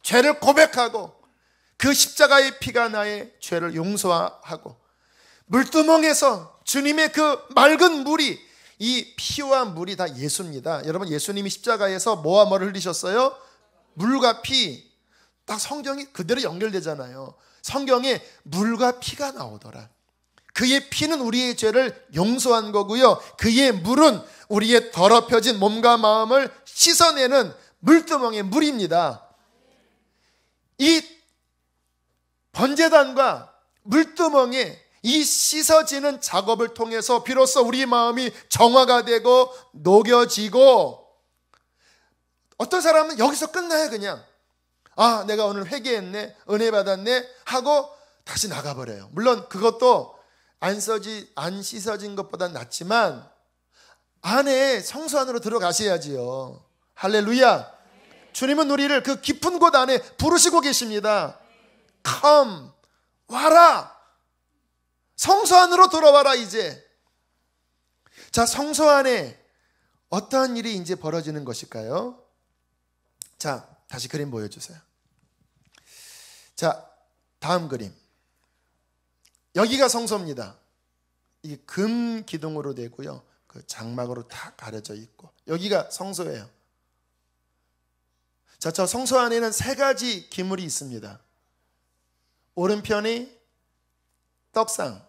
죄를 고백하고 그 십자가의 피가 나의 죄를 용서하고 물두멍에서 주님의 그 맑은 물이, 이 피와 물이 다 예수입니다. 여러분 예수님이 십자가에서 뭐와 뭐를 흘리셨어요? 물과 피. 딱 성경이 그대로 연결되잖아요. 성경에 물과 피가 나오더라. 그의 피는 우리의 죄를 용서한 거고요, 그의 물은 우리의 더럽혀진 몸과 마음을 씻어내는 물두멍의 물입니다. 이 번제단과 물두멍에 이 씻어지는 작업을 통해서 비로소 우리 마음이 정화가 되고 녹여지고, 어떤 사람은 여기서 끝나요. 그냥 아 내가 오늘 회개했네, 은혜 받았네 하고 다시 나가버려요. 물론 그것도 안 씻어진 것보단 낫지만 안에 성소 안으로 들어가셔야지요. 할렐루야. 주님은 우리를 그 깊은 곳 안에 부르시고 계십니다. Come, 와라. 성소 안으로 들어와라 이제. 자, 성소 안에 어떠한 일이 이제 벌어지는 것일까요? 자, 다시 그림 보여주세요. 자, 다음 그림. 여기가 성소입니다. 이게 금 기둥으로 되고요, 그 장막으로 다 가려져 있고, 여기가 성소예요. 자, 저 성소 안에는 3가지 기물이 있습니다. 오른편이 떡상,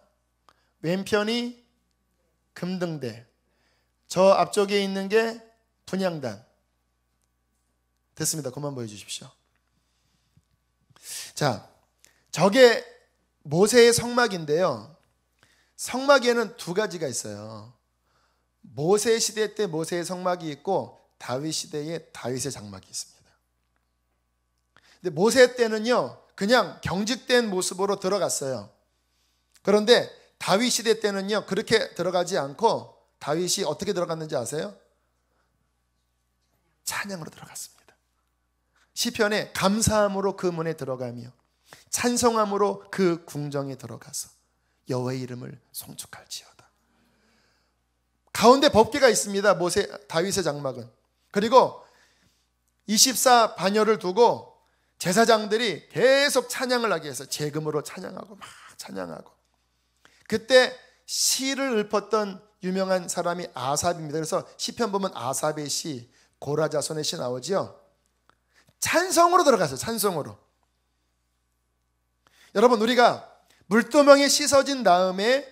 왼편이 금등대, 저 앞쪽에 있는 게 분향단. 됐습니다. 그만 보여주십시오. 자, 저게 모세의 성막인데요, 성막에는 2가지가 있어요. 모세 시대 때 모세의 성막이 있고 다윗 시대에 다윗의 장막이 있습니다. 근데 모세 때는요 그냥 경직된 모습으로 들어갔어요. 그런데 다윗 시대 때는요 그렇게 들어가지 않고 다윗이 어떻게 들어갔는지 아세요? 찬양으로 들어갔습니다. 시편에 감사함으로 그 문에 들어가며 찬송함으로 그 궁정에 들어가서 여호와의 이름을 송축할지어다. 가운데 법궤가 있습니다. 다윗의 장막은. 그리고 24 반열을 두고 제사장들이 계속 찬양을 하게 해서 재금으로 찬양하고 막 찬양하고. 그때 시를 읊었던 유명한 사람이 아삽입니다. 그래서 시편 보면 아삽의 시, 고라자손의 시 나오죠. 찬송으로 들어갔어요. 찬송으로. 여러분, 우리가 물두멍에 씻어진 다음에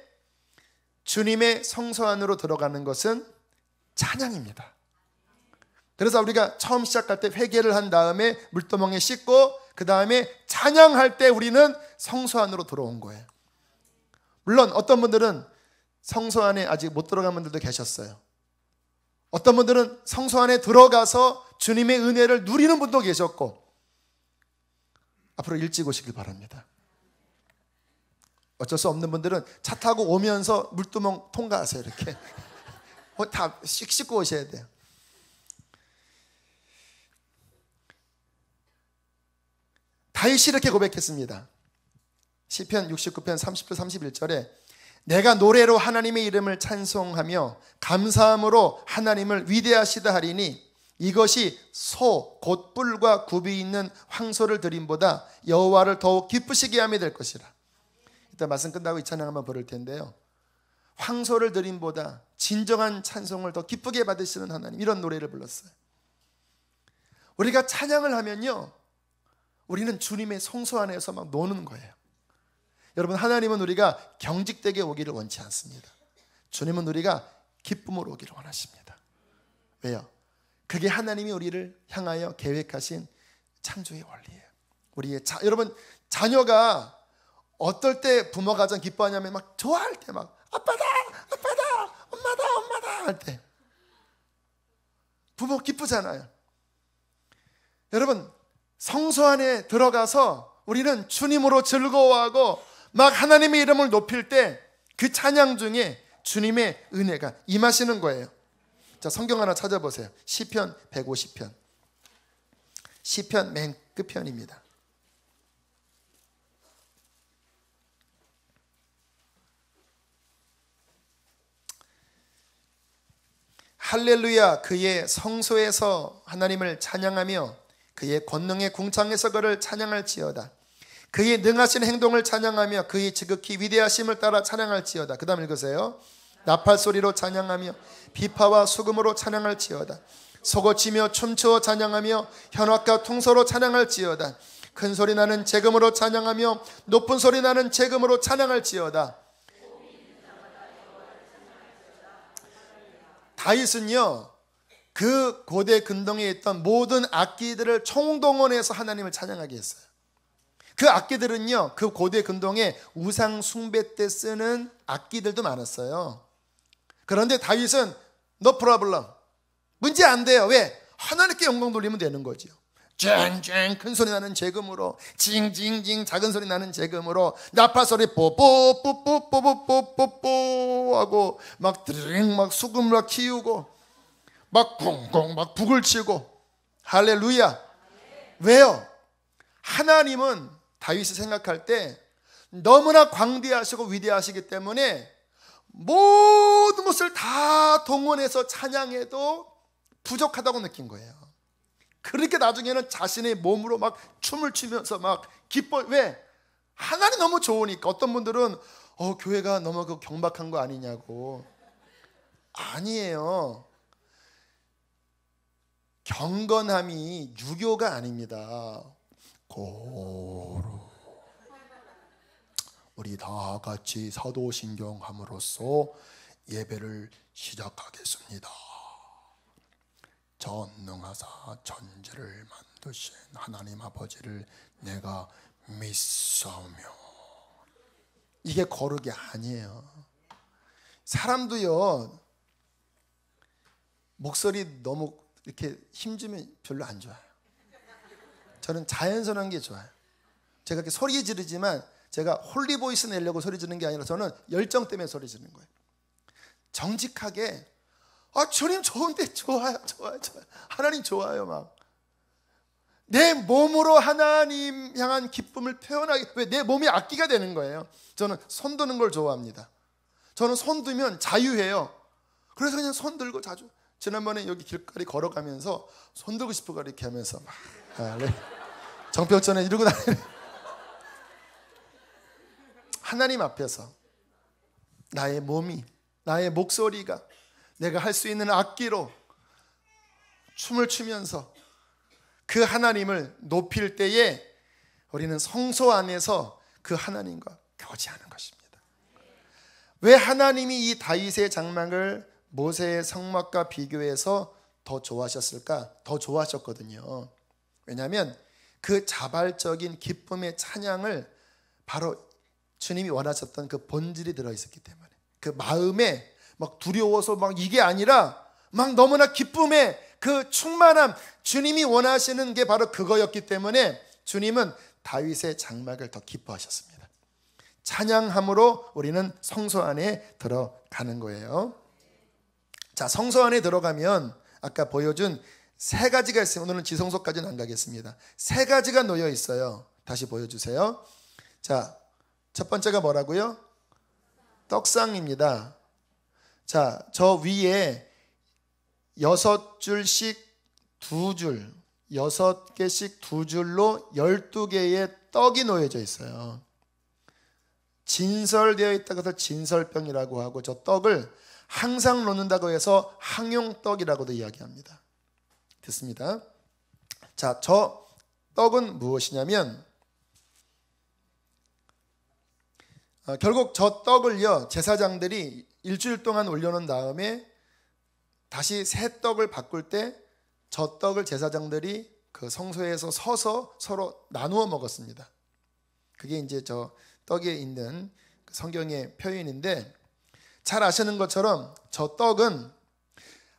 주님의 성소 안으로 들어가는 것은 찬양입니다. 그래서 우리가 처음 시작할 때 회개를 한 다음에 물두멍에 씻고 그 다음에 찬양할 때 우리는 성소 안으로 들어온 거예요. 물론 어떤 분들은 성소 안에 아직 못 들어간 분들도 계셨어요. 어떤 분들은 성소 안에 들어가서 주님의 은혜를 누리는 분도 계셨고, 앞으로 일찍 오시길 바랍니다. 어쩔 수 없는 분들은 차 타고 오면서 물두멍 통과하세요. 이렇게 다 씻고 오셔야 돼요. 다윗이 이렇게 고백했습니다. 시편 69편 30절 31절에 내가 노래로 하나님의 이름을 찬송하며 감사함으로 하나님을 위대하시다 하리니 이것이 소 곧 뿔과 굽이 있는 황소를 드림보다 여호와를 더욱 기쁘시게 함이 될 것이라. 이따 말씀 끝나고 이 찬양 한번 부를 텐데요, 황소를 드림보다 진정한 찬송을 더 기쁘게 받으시는 하나님, 이런 노래를 불렀어요. 우리가 찬양을 하면요 우리는 주님의 성소 안에서 막 노는 거예요. 여러분, 하나님은 우리가 경직되게 오기를 원치 않습니다. 주님은 우리가 기쁨으로 오기를 원하십니다. 왜요? 그게 하나님이 우리를 향하여 계획하신 창조의 원리예요. 여러분, 자녀가 어떨 때 부모가 가장 기뻐하냐면 막 좋아할 때 막 아빠다 아빠다 엄마다 엄마다 할 때 부모 기쁘잖아요. 여러분, 성소 안에 들어가서 우리는 주님으로 즐거워하고 막 하나님의 이름을 높일 때 그 찬양 중에 주님의 은혜가 임하시는 거예요. 자, 성경 하나 찾아보세요. 시편 150편. 시편 맨 끝편입니다. 할렐루야, 그의 성소에서 하나님을 찬양하며 그의 권능의 궁창에서 그를 찬양할지어다. 그의 능하신 행동을 찬양하며 그의 지극히 위대하심을 따라 찬양할지어다. 그 다음 읽으세요. 나팔소리로 찬양하며 비파와 수금으로 찬양할지어다. 소고치며 춤추어 찬양하며 현악과 퉁소로 찬양할지어다. 큰 소리 나는 재금으로 찬양하며 높은 소리 나는 재금으로 찬양할지어다. 다윗은요 그 고대 근동에 있던 모든 악기들을 총동원해서 하나님을 찬양하게 했어요. 그 악기들은요 그 고대 근동에 우상 숭배 때 쓰는 악기들도 많았어요. 그런데 다윗은 no problem, 문제 안 돼요. 왜? 하나님께 영광 돌리면 되는 거죠. 쨍쨍 큰 소리 나는 재금으로, 징징징 작은 소리 나는 재금으로, 나팔 소리 뽀뽀뽀뽀뽀뽀뽀뽀뽀 하고 막 드링 막 수금을 막 키우고 막 꽁꽁 막 북을 치고. 할렐루야. 왜요? 하나님은 다윗이 생각할 때 너무나 광대하시고 위대하시기 때문에 모든 것을 다 동원해서 찬양해도 부족하다고 느낀 거예요. 그렇게 나중에는 자신의 몸으로 막 춤을 추면서 막 기뻐. 왜? 하나님 너무 좋으니까. 어떤 분들은 교회가 너무 그 경박한 거 아니냐고. 아니에요. 경건함이 유교가 아닙니다. 고루 우리 다 같이 사도신경함으로써 예배를 시작하겠습니다. 전능하사 천지를 만드신 하나님 아버지를 내가 믿사오며. 이게 거룩이 아니에요. 사람도요 목소리 너무 이렇게 힘주면 별로 안 좋아요. 저는 자연스러운 게 좋아요. 제가 이렇게 소리 지르지만 제가 홀리보이스 내려고 소리 지르는 게 아니라 저는 열정 때문에 소리 지르는 거예요. 정직하게 주님 좋은데 좋아요. 하나님 좋아요. 막 내 몸으로 하나님 향한 기쁨을 표현하기, 왜 내 몸이 악기가 되는 거예요. 저는 손 드는 걸 좋아합니다. 저는 손 들면 자유해요. 그래서 그냥 손 들고 자주, 지난번에 여기 길거리 걸어가면서 손 들고 싶어 이렇게 하면서 막 정평천에 이러고 다니는 하나님 앞에서 나의 몸이, 나의 목소리가 내가 할 수 있는 악기로 춤을 추면서 그 하나님을 높일 때에 우리는 성소 안에서 그 하나님과 교제하는 것입니다. 왜 하나님이 이 다윗의 장막을 모세의 성막과 비교해서 더 좋아하셨을까? 더 좋아하셨거든요. 왜냐하면 그 자발적인 기쁨의 찬양을 바로 주님이 원하셨던 그 본질이 들어있었기 때문에, 그 마음에 막 두려워서 막 이게 아니라 막 너무나 기쁨의 그 충만함, 주님이 원하시는 게 바로 그거였기 때문에 주님은 다윗의 장막을 더 기뻐하셨습니다. 찬양함으로 우리는 성소 안에 들어가는 거예요. 자, 성소 안에 들어가면 아까 보여준 세 가지가 있어요. 오늘은 지성소까지는 안 가겠습니다. 세 가지가 놓여 있어요. 다시 보여주세요. 자, 첫 번째가 뭐라고요? 떡상입니다. 자, 저 위에 6줄씩 2줄, 6개씩 2줄로 12개의 떡이 놓여져 있어요. 진설되어 있다고 해서 진설병이라고 하고, 저 떡을 항상 놓는다고 해서 항용떡이라고도 이야기합니다. 됐습니다. 자, 저 떡은 무엇이냐면 결국 저 떡을요, 제사장들이 일주일 동안 올려놓은 다음에 다시 새 떡을 바꿀 때 저 떡을 제사장들이 그 성소에서 서서 서로 나누어 먹었습니다. 그게 이제 저 떡에 있는 성경의 표현인데, 잘 아시는 것처럼 저 떡은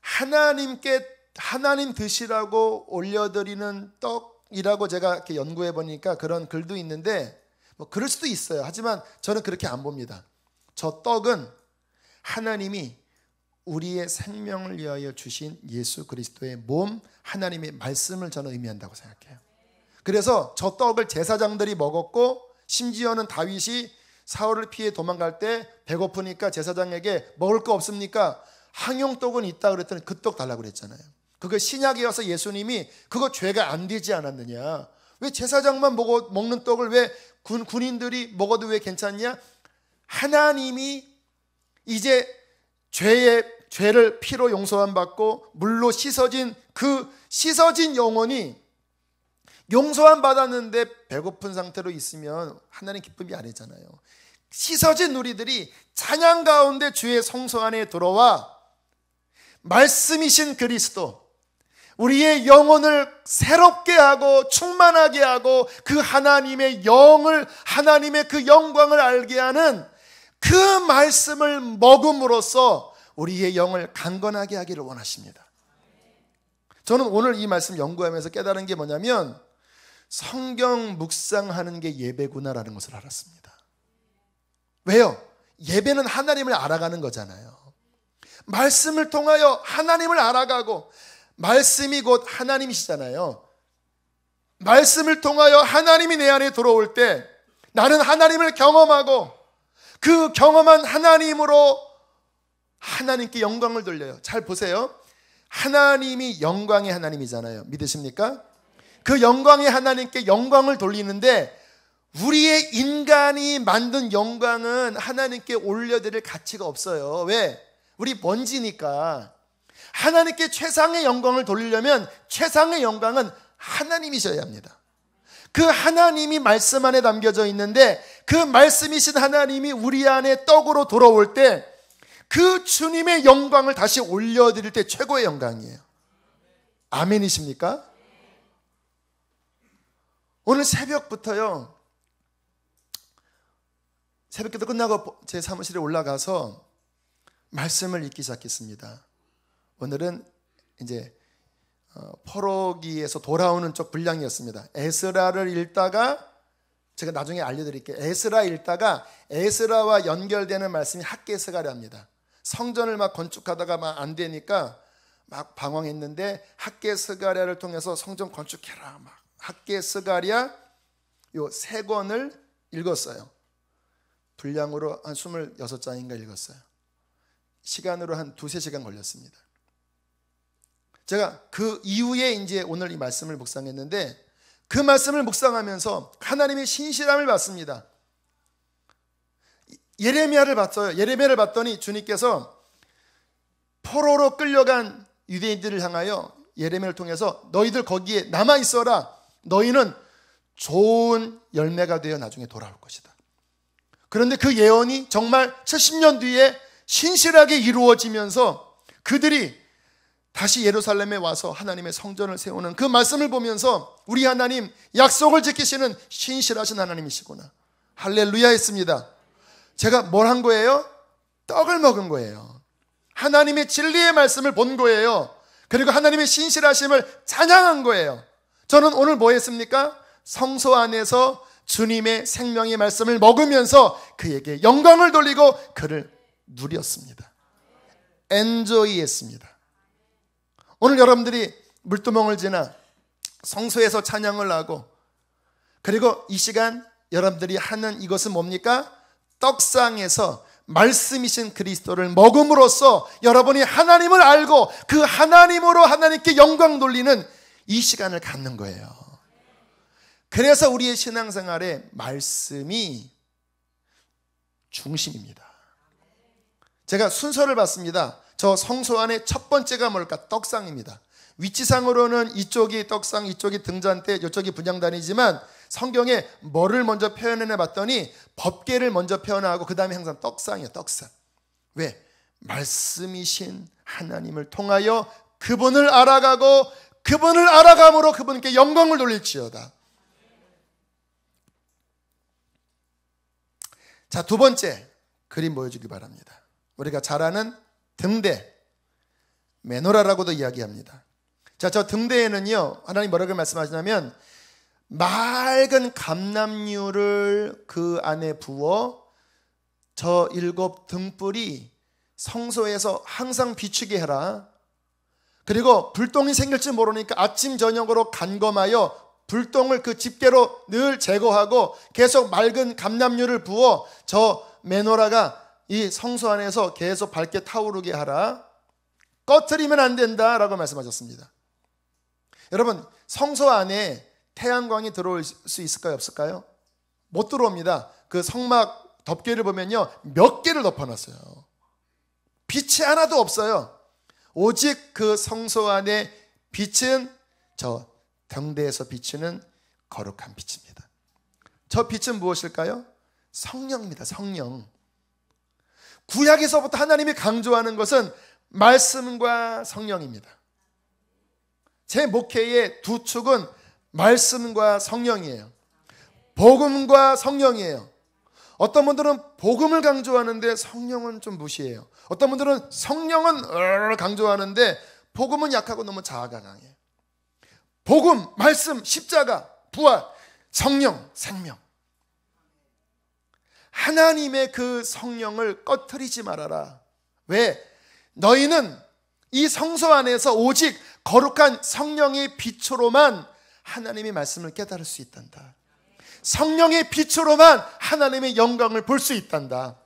하나님께, 하나님 드시라고 올려드리는 떡이라고 제가 이렇게 연구해 보니까 그런 글도 있는데, 뭐 그럴 수도 있어요. 하지만 저는 그렇게 안 봅니다. 저 떡은 하나님이 우리의 생명을 위하여 주신 예수 그리스도의 몸, 하나님의 말씀을 저는 의미한다고 생각해요. 그래서 저 떡을 제사장들이 먹었고, 심지어는 다윗이 사울을 피해 도망갈 때 배고프니까 제사장에게 먹을 거 없습니까? 항용떡은 있다 그랬더니 그 떡 달라고 그랬잖아요. 그거 신약이어서 예수님이 그거 죄가 안 되지 않았느냐, 왜 제사장만 먹는 떡을 왜 군인들이 먹어도 왜 괜찮냐? 하나님이 이제 죄를 피로 용서함 받고 물로 씻어진 그 씻어진 영혼이 용서함 받았는데 배고픈 상태로 있으면 하나님 기쁨이 아니잖아요. 씻어진 우리들이 찬양 가운데 주의 성소 안에 들어와 말씀이신 그리스도, 우리의 영혼을 새롭게 하고 충만하게 하고 그 하나님의 영을, 하나님의 그 영광을 알게 하는 그 말씀을 먹음으로써 우리의 영을 강건하게 하기를 원하십니다. 저는 오늘 이 말씀 연구하면서 깨달은 게 뭐냐면, 성경 묵상하는 게 예배구나라는 것을 알았습니다. 왜요? 예배는 하나님을 알아가는 거잖아요. 말씀을 통하여 하나님을 알아가고, 말씀이 곧 하나님이시잖아요. 말씀을 통하여 하나님이 내 안에 들어올 때 나는 하나님을 경험하고, 그 경험한 하나님으로 하나님께 영광을 돌려요. 잘 보세요. 하나님이 영광의 하나님이잖아요. 믿으십니까? 그 영광의 하나님께 영광을 돌리는데, 우리의 인간이 만든 영광은 하나님께 올려드릴 가치가 없어요. 왜? 우리 먼지니까. 하나님께 최상의 영광을 돌리려면 최상의 영광은 하나님이셔야 합니다. 그 하나님이 말씀 안에 담겨져 있는데, 그 말씀이신 하나님이 우리 안에 떡으로 돌아올 때 그 주님의 영광을 다시 올려드릴 때 최고의 영광이에요. 아멘이십니까? 오늘 새벽부터요, 새벽기도 끝나고 제 사무실에 올라가서 말씀을 읽기 시작했습니다. 오늘은 이제 포로기에서 돌아오는 쪽 분량이었습니다. 에스라를 읽다가 제가 나중에 알려드릴게요. 에스라 읽다가 에스라와 연결되는 말씀이 학개스가랴입니다. 성전을 막 건축하다가 막 안 되니까 막 방황했는데 학개스가랴를 통해서 성전 건축해라. 막 학개스가랴 요 3권을 읽었어요. 분량으로 한 26장인가 읽었어요. 시간으로 한 2-3시간 걸렸습니다. 제가 그 이후에 이제 오늘 이 말씀을 묵상했는데 그 말씀을 묵상하면서 하나님의 신실함을 봤습니다. 예레미야를 봤어요. 예레미야를 봤더니 주님께서 포로로 끌려간 유대인들을 향하여 예레미야를 통해서 너희들 거기에 남아 있어라. 너희는 좋은 열매가 되어 나중에 돌아올 것이다. 그런데 그 예언이 정말 70년 뒤에 신실하게 이루어지면서 그들이 다시 예루살렘에 와서 하나님의 성전을 세우는 그 말씀을 보면서 우리 하나님 약속을 지키시는 신실하신 하나님이시구나. 할렐루야 했습니다. 제가 뭘 한 거예요? 떡을 먹은 거예요. 하나님의 진리의 말씀을 본 거예요. 그리고 하나님의 신실하심을 찬양한 거예요. 저는 오늘 뭐 했습니까? 성소 안에서 주님의 생명의 말씀을 먹으면서 그에게 영광을 돌리고 그를 누렸습니다. 엔조이 했습니다. 오늘 여러분들이 물두멍을 지나 성소에서 찬양을 하고 그리고 이 시간 여러분들이 하는 이것은 뭡니까? 떡상에서 말씀이신 그리스도를 먹음으로써 여러분이 하나님을 알고 그 하나님으로 하나님께 영광 돌리는 이 시간을 갖는 거예요. 그래서 우리의 신앙생활에 말씀이 중심입니다. 제가 순서를 봤습니다. 저 성소 안에 첫 번째가 뭘까? 떡상입니다. 위치상으로는 이쪽이 떡상, 이쪽이 등잔대, 이쪽이 분향단이지만 성경에 뭐를 먼저 표현해 봤더니 법궤를 먼저 표현하고 그 다음에 항상 떡상이에요. 떡상. 왜? 말씀이신 하나님을 통하여 그분을 알아가고 그분을 알아감으로 그분께 영광을 돌릴지어다. 자, 두 번째 그림 보여주기 바랍니다. 우리가 잘 아는 등대, 메노라라고도 이야기합니다. 자, 저 등대에는요 하나님 뭐라고 말씀하시냐면 맑은 감람류를 그 안에 부어 저 7 등불이 성소에서 항상 비추게 해라. 그리고 불똥이 생길지 모르니까 아침 저녁으로 간검하여 불똥을 그 집게로 늘 제거하고 계속 맑은 감람류를 부어 저 메노라가 이 성소 안에서 계속 밝게 타오르게 하라. 꺼트리면 안 된다라고 말씀하셨습니다. 여러분, 성소 안에 태양광이 들어올 수 있을까요? 없을까요? 못 들어옵니다. 그 성막 덮개를 보면요 몇 개를 덮어놨어요. 빛이 하나도 없어요. 오직 그 성소 안에 빛은 저 등대에서 비추는 거룩한 빛입니다. 저 빛은 무엇일까요? 성령입니다. 성령. 구약에서부터 하나님이 강조하는 것은 말씀과 성령입니다. 제 목회의 두 축은 말씀과 성령이에요. 복음과 성령이에요. 어떤 분들은 복음을 강조하는데 성령은 좀 무시해요. 어떤 분들은 성령은 강조하는데 복음은 약하고 너무 자아가 강해요. 복음, 말씀, 십자가, 부활, 성령, 생명. 하나님의 그 성령을 꺼트리지 말아라. 왜? 너희는 이 성소 안에서 오직 거룩한 성령의 빛으로만 하나님의 말씀을 깨달을 수 있단다. 성령의 빛으로만 하나님의 영광을 볼 수 있단다.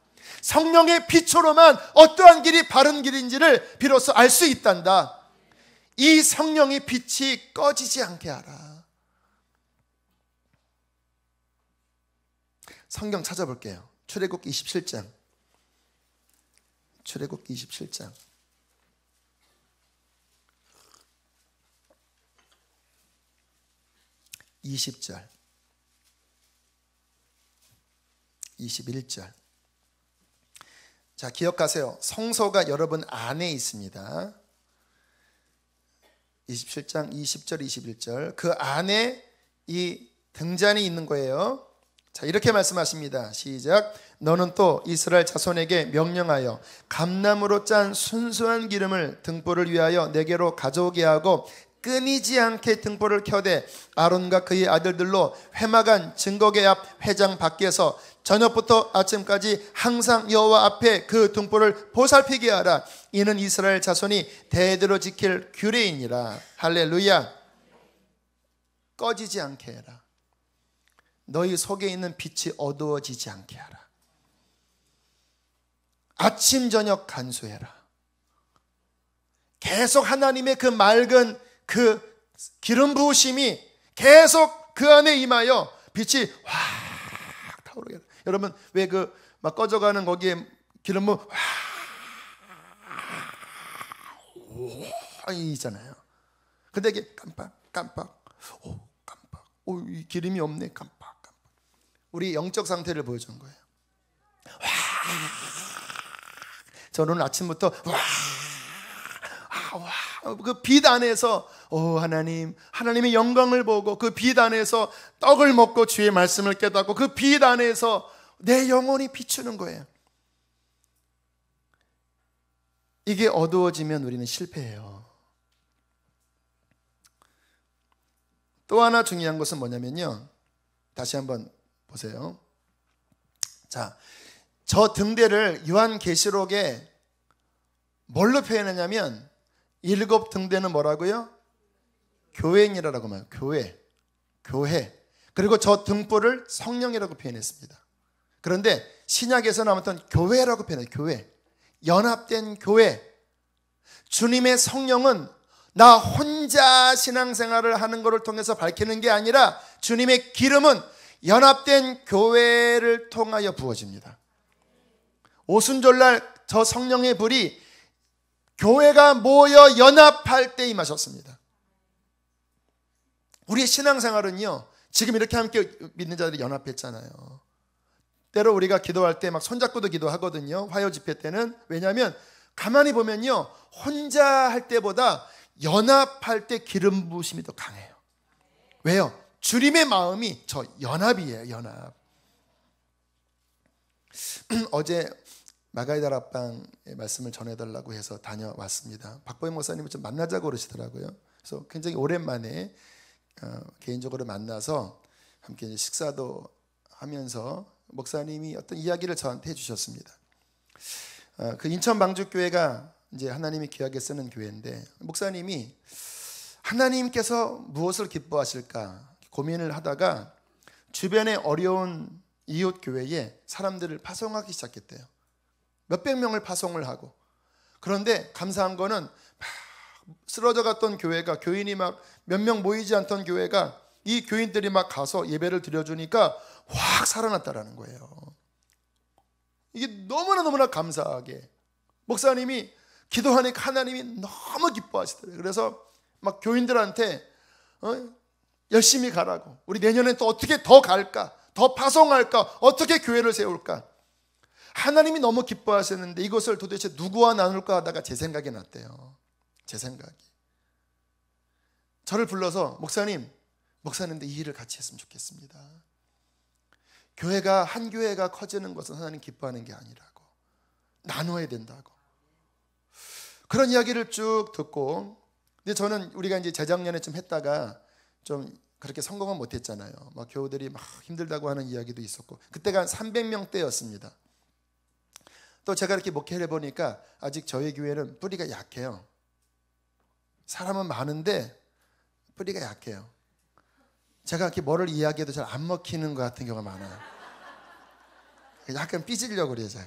성령의 빛으로만 어떠한 길이 바른 길인지를 비로소 알 수 있단다. 이 성령의 빛이 꺼지지 않게 하라. 성경 찾아볼게요. 출애굽기 27장. 출애굽기 27장. 20절, 21절. 자, 기억하세요. 성소가 여러분 안에 있습니다. 27장 20절, 21절. 그 안에 이 등잔이 있는 거예요. 자, 이렇게 말씀하십니다. 시작. 너는 또 이스라엘 자손에게 명령하여 감람으로 짠 순수한 기름을 등불을 위하여 내게로 가져오게 하고 끊이지 않게 등불을 켜되 아론과 그의 아들들로 회막안 증거궤 앞 회장 밖에서 저녁부터 아침까지 항상 여호와 앞에 그 등불을 보살피게 하라. 이는 이스라엘 자손이 대대로 지킬 규례이니라. 할렐루야. 꺼지지 않게 해라. 너희 속에 있는 빛이 어두워지지 않게 하라. 아침 저녁 간수해라. 계속 하나님의 그 맑은 그 기름 부으심이 계속 그 안에 임하여 빛이 확 타오르게 해라. 여러분 왜 그 막 꺼져가는 거기에 기름 부음 확 있잖아요. 근데 이게 깜빡 깜빡 깜빡 이 기름이 없네 깜빡 깜빡. 우리 영적 상태를 보여준 거예요. 저는 아침부터 그 빛 안에서 하나님의 영광을 보고 그 빛 안에서 떡을 먹고 주의 말씀을 깨닫고 그 빛 안에서 내 영혼이 비추는 거예요. 이게 어두워지면 우리는 실패해요. 또 하나 중요한 것은 뭐냐면요, 다시 한번 보세요. 자, 저 등대를 요한계시록에 뭘로 표현하냐면 7 등대는 뭐라고요? 교회인이라고 말해요. 교회. 그리고 저 등불을 성령이라고 표현했습니다. 그런데 신약에서는 아무튼 교회라고 표현해요. 교회. 연합된 교회. 주님의 성령은 나 혼자 신앙생활을 하는 것을 통해서 밝히는 게 아니라 주님의 기름은 연합된 교회를 통하여 부어집니다. 오순절날 저 성령의 불이 교회가 모여 연합할 때 임하셨습니다. 우리의 신앙생활은요, 지금 이렇게 함께 믿는 자들이 연합했잖아요. 때로 우리가 기도할 때 막 손잡고도 기도하거든요. 화요 집회 때는. 왜냐하면 가만히 보면요, 혼자 할 때보다 연합할 때 기름 부으심이 더 강해요. 왜요? 주님의 마음이 저 연합이에요. 연합. 어제 마가이다 라방의 말씀을 전해달라고 해서 다녀왔습니다. 박보영 목사님을 좀 만나자고 그러시더라고요. 그래서 굉장히 오랜만에 개인적으로 만나서 함께 식사도 하면서 목사님이 어떤 이야기를 저한테 해주셨습니다. 그 인천 방주교회가 이제 하나님이 귀하게 쓰는 교회인데, 목사님이 하나님께서 무엇을 기뻐하실까 고민을 하다가 주변에 어려운 이웃 교회에 사람들을 파송하기 시작했대요. 몇백 명을 파송을 하고. 그런데 감사한 거는 막 쓰러져 갔던 교회가, 교인이 막 몇 명 모이지 않던 교회가 이 교인들이 막 가서 예배를 드려주니까 확 살아났다라는 거예요. 이게 너무나 감사하게 목사님이 기도하니까 하나님이 너무 기뻐하시더래요. 그래서 막 교인들한테 열심히 가라고, 우리 내년에 또 어떻게 더 갈까, 더 파송할까, 어떻게 교회를 세울까. 하나님이 너무 기뻐하셨는데 이것을 도대체 누구와 나눌까 하다가 제 생각이 났대요. 제 생각이. 저를 불러서 목사님도 이 일을 같이 했으면 좋겠습니다. 교회가, 한 교회가 커지는 것은 하나님 기뻐하는 게 아니라고, 나누어야 된다고. 그런 이야기를 쭉 듣고, 근데 저는 우리가 이제 재작년에 좀 했다가 좀 그렇게 성공은 못했잖아요. 막 교우들이 막 힘들다고 하는 이야기도 있었고, 그때가 한 300명대였습니다. 또 제가 이렇게 목회를 해보니까 아직 저희 교회는 뿌리가 약해요. 사람은 많은데 뿌리가 약해요. 제가 이렇게 뭐를 이야기해도 잘 안 먹히는 것 같은 경우가 많아요. 약간 삐지려고 그래요, 제가.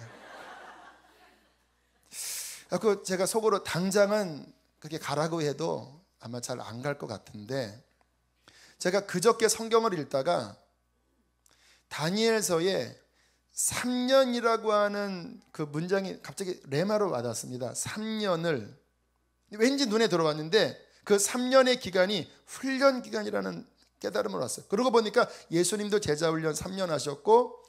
그 제가 속으로 당장은 그렇게 가라고 해도 아마 잘 안 갈 것 같은데, 제가 그저께 성경을 읽다가 다니엘서에 3년이라고 하는 그 문장이 갑자기 레마로 와닿습니다. 3년을 왠지 눈에 들어왔는데 그 3년의 기간이 훈련 기간이라는 깨달음을 왔어요. 그러고 보니까 예수님도 제자 훈련 3년 하셨고,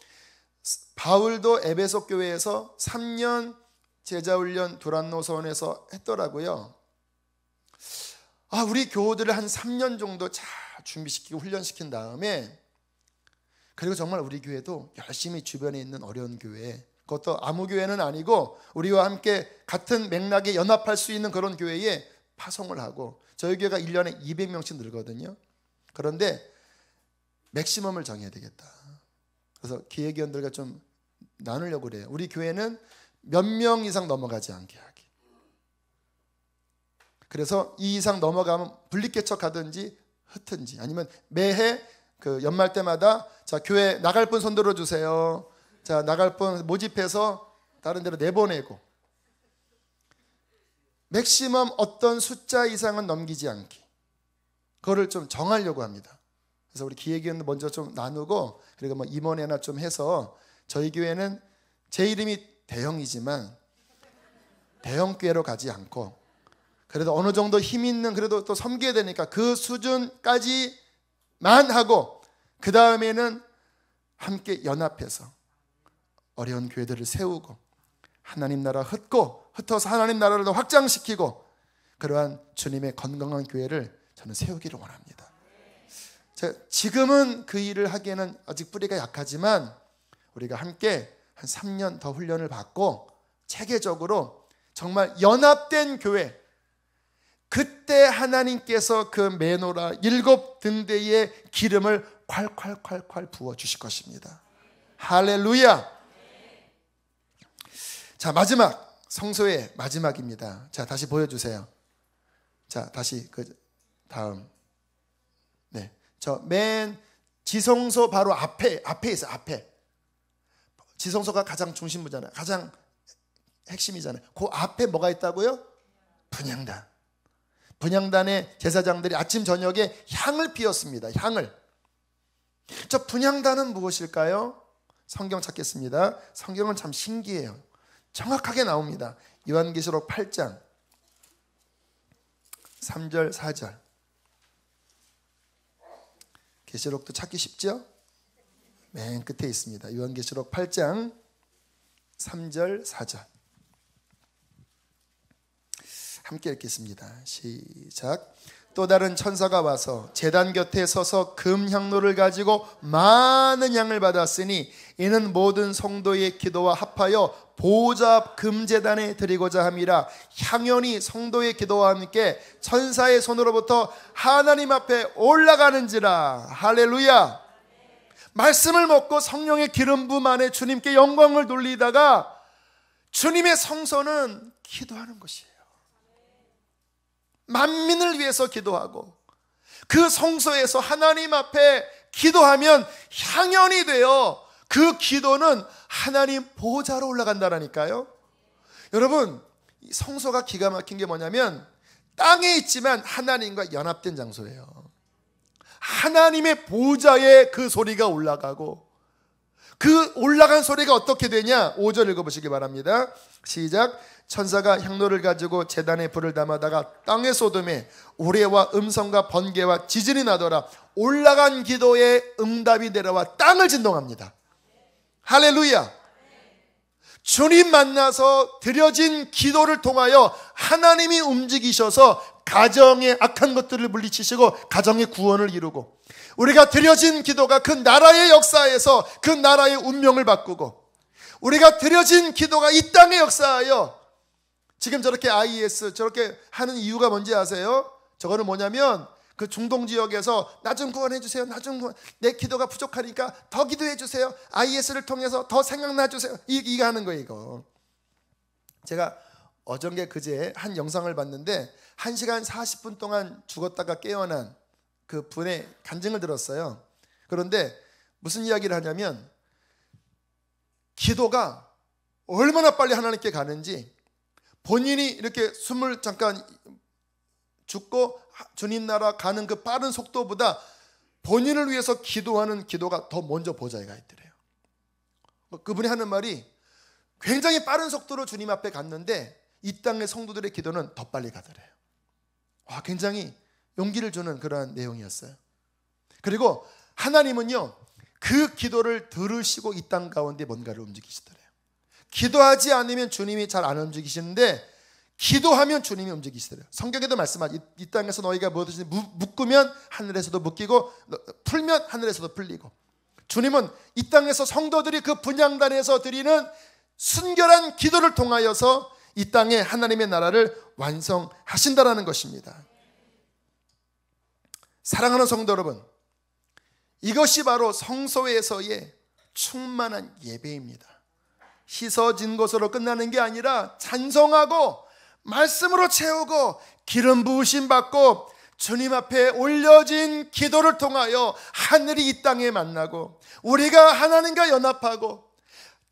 바울도 에베소 교회에서 3년 제자 훈련 두란노서원에서 했더라고요. 우리 교우들을 한 3년 정도 잘 준비시키고 훈련시킨 다음에, 그리고 정말 우리 교회도 열심히 주변에 있는 어려운 교회, 그것도 아무 교회는 아니고 우리와 함께 같은 맥락에 연합할 수 있는 그런 교회에 파송을 하고, 저희 교회가 1년에 200명씩 늘거든요. 그런데 맥시멈을 정해야 되겠다. 그래서 기획위원들과 좀 나누려고 그래요. 우리 교회는 몇 명 이상 넘어가지 않게 하기. 그래서 이 이상 넘어가면 분리개척하든지 흩든지, 아니면 매해 그 연말 때마다 자, 교회 나갈 분 손 들어주세요. 자, 나갈 분 모집해서 다른 데로 내보내고, 맥시멈 어떤 숫자 이상은 넘기지 않기, 그거를 좀 정하려고 합니다. 그래서 우리 기획위원들 먼저 좀 나누고, 그리고 뭐 임원회나 좀 해서, 저희 교회는 제 이름이 대형이지만 대형 교회로 가지 않고, 그래도 어느 정도 힘 있는, 그래도 또 섬겨야 되니까 그 수준까지만 하고, 그 다음에는 함께 연합해서 어려운 교회들을 세우고, 하나님 나라 흩어서 하나님 나라를 더 확장시키고, 그러한 주님의 건강한 교회를 저는 세우기를 원합니다. 지금은 그 일을 하기에는 아직 뿌리가 약하지만, 우리가 함께 한 3년 더 훈련을 받고 체계적으로 정말 연합된 교회, 그때 하나님께서 그 메노라 7 등대의 기름을 콸콸콸콸 부어주실 것입니다. 할렐루야. 자, 마지막, 성소의 마지막입니다. 자, 다시 보여주세요. 자, 다시 그 다음. 네, 저 맨 지성소 바로 앞에 있어요. 앞에. 지성소가 가장 중심부잖아요. 가장 핵심이잖아요. 그 앞에 뭐가 있다고요? 분향단. 분향단의 제사장들이 아침 저녁에 향을 피웠습니다. 향을. 저 분향단은 무엇일까요? 성경 찾겠습니다. 성경은 참 신기해요. 정확하게 나옵니다. 요한계시록 8장 3절 4절. 계시록도 찾기 쉽죠? 맨 끝에 있습니다. 요한계시록 8장 3절 4절. 함께 읽겠습니다. 시작. 또 다른 천사가 와서 제단 곁에 서서 금향로를 가지고 많은 향을 받았으니 이는 모든 성도의 기도와 합하여 보좌 앞 금제단에 드리고자 함이라. 향연이 성도의 기도와 함께 천사의 손으로부터 하나님 앞에 올라가는지라. 할렐루야. 말씀을 먹고 성령의 기름 부음 안에 주님께 영광을 돌리다가, 주님의 성소는 기도하는 것이에요. 만민을 위해서 기도하고, 그 성소에서 하나님 앞에 기도하면 향연이 되어 그 기도는 하나님 보좌로 올라간다라니까요. 여러분, 이 성소가 기가 막힌 게 뭐냐면 땅에 있지만 하나님과 연합된 장소예요. 하나님의 보좌에 그 소리가 올라가고, 그 올라간 소리가 어떻게 되냐? 5절 읽어보시기 바랍니다. 시작. 천사가 향로를 가지고 제단에 불을 담아다가 땅에 쏟음에 우레와 음성과 번개와 지진이 나더라. 올라간 기도에 응답이 내려와 땅을 진동합니다. 할렐루야. 주님 만나서 드려진 기도를 통하여 하나님이 움직이셔서 가정의 악한 것들을 물리치시고 가정의 구원을 이루고, 우리가 드려진 기도가 그 나라의 역사에서 그 나라의 운명을 바꾸고, 우리가 드려진 기도가 이 땅에 역사하여 지금 저렇게 IS 저렇게 하는 이유가 뭔지 아세요? 저거는 뭐냐면 그 중동 지역에서 나 좀 구원해 주세요. 나 좀 구원, 내 기도가 부족하니까 더 기도해 주세요. IS를 통해서 더 생각나 주세요. 이거 하는 거예요, 이거. 제가 어저께 그제 한 영상을 봤는데 1시간 40분 동안 죽었다가 깨어난 그 분의 간증을 들었어요. 그런데 무슨 이야기를 하냐면, 기도가 얼마나 빨리 하나님께 가는지, 본인이 이렇게 숨을 잠깐 죽고 주님 나라 가는 그 빠른 속도보다 본인을 위해서 기도하는 기도가 더 먼저 보좌에 가 있더래요. 그분이 하는 말이, 굉장히 빠른 속도로 주님 앞에 갔는데 이 땅의 성도들의 기도는 더 빨리 가더래요. 와, 굉장히 용기를 주는 그러한 내용이었어요. 그리고 하나님은요, 그 기도를 들으시고 이 땅 가운데 뭔가를 움직이시더래요. 기도하지 않으면 주님이 잘 안 움직이시는데, 기도하면 주님이 움직이시더래요. 성경에도 말씀하죠. 이 땅에서 너희가 무엇이든지 묶으면 하늘에서도 묶이고, 풀면 하늘에서도 풀리고. 주님은 이 땅에서 성도들이 그 분향단에서 드리는 순결한 기도를 통하여서 이 땅에 하나님의 나라를 완성하신다라는 것입니다. 사랑하는 성도 여러분, 이것이 바로 성소에서의 충만한 예배입니다. 씻어진 것으로 끝나는 게 아니라 찬송하고 말씀으로 채우고 기름 부으심 받고 주님 앞에 올려진 기도를 통하여 하늘이 이 땅에 만나고 우리가 하나님과 연합하고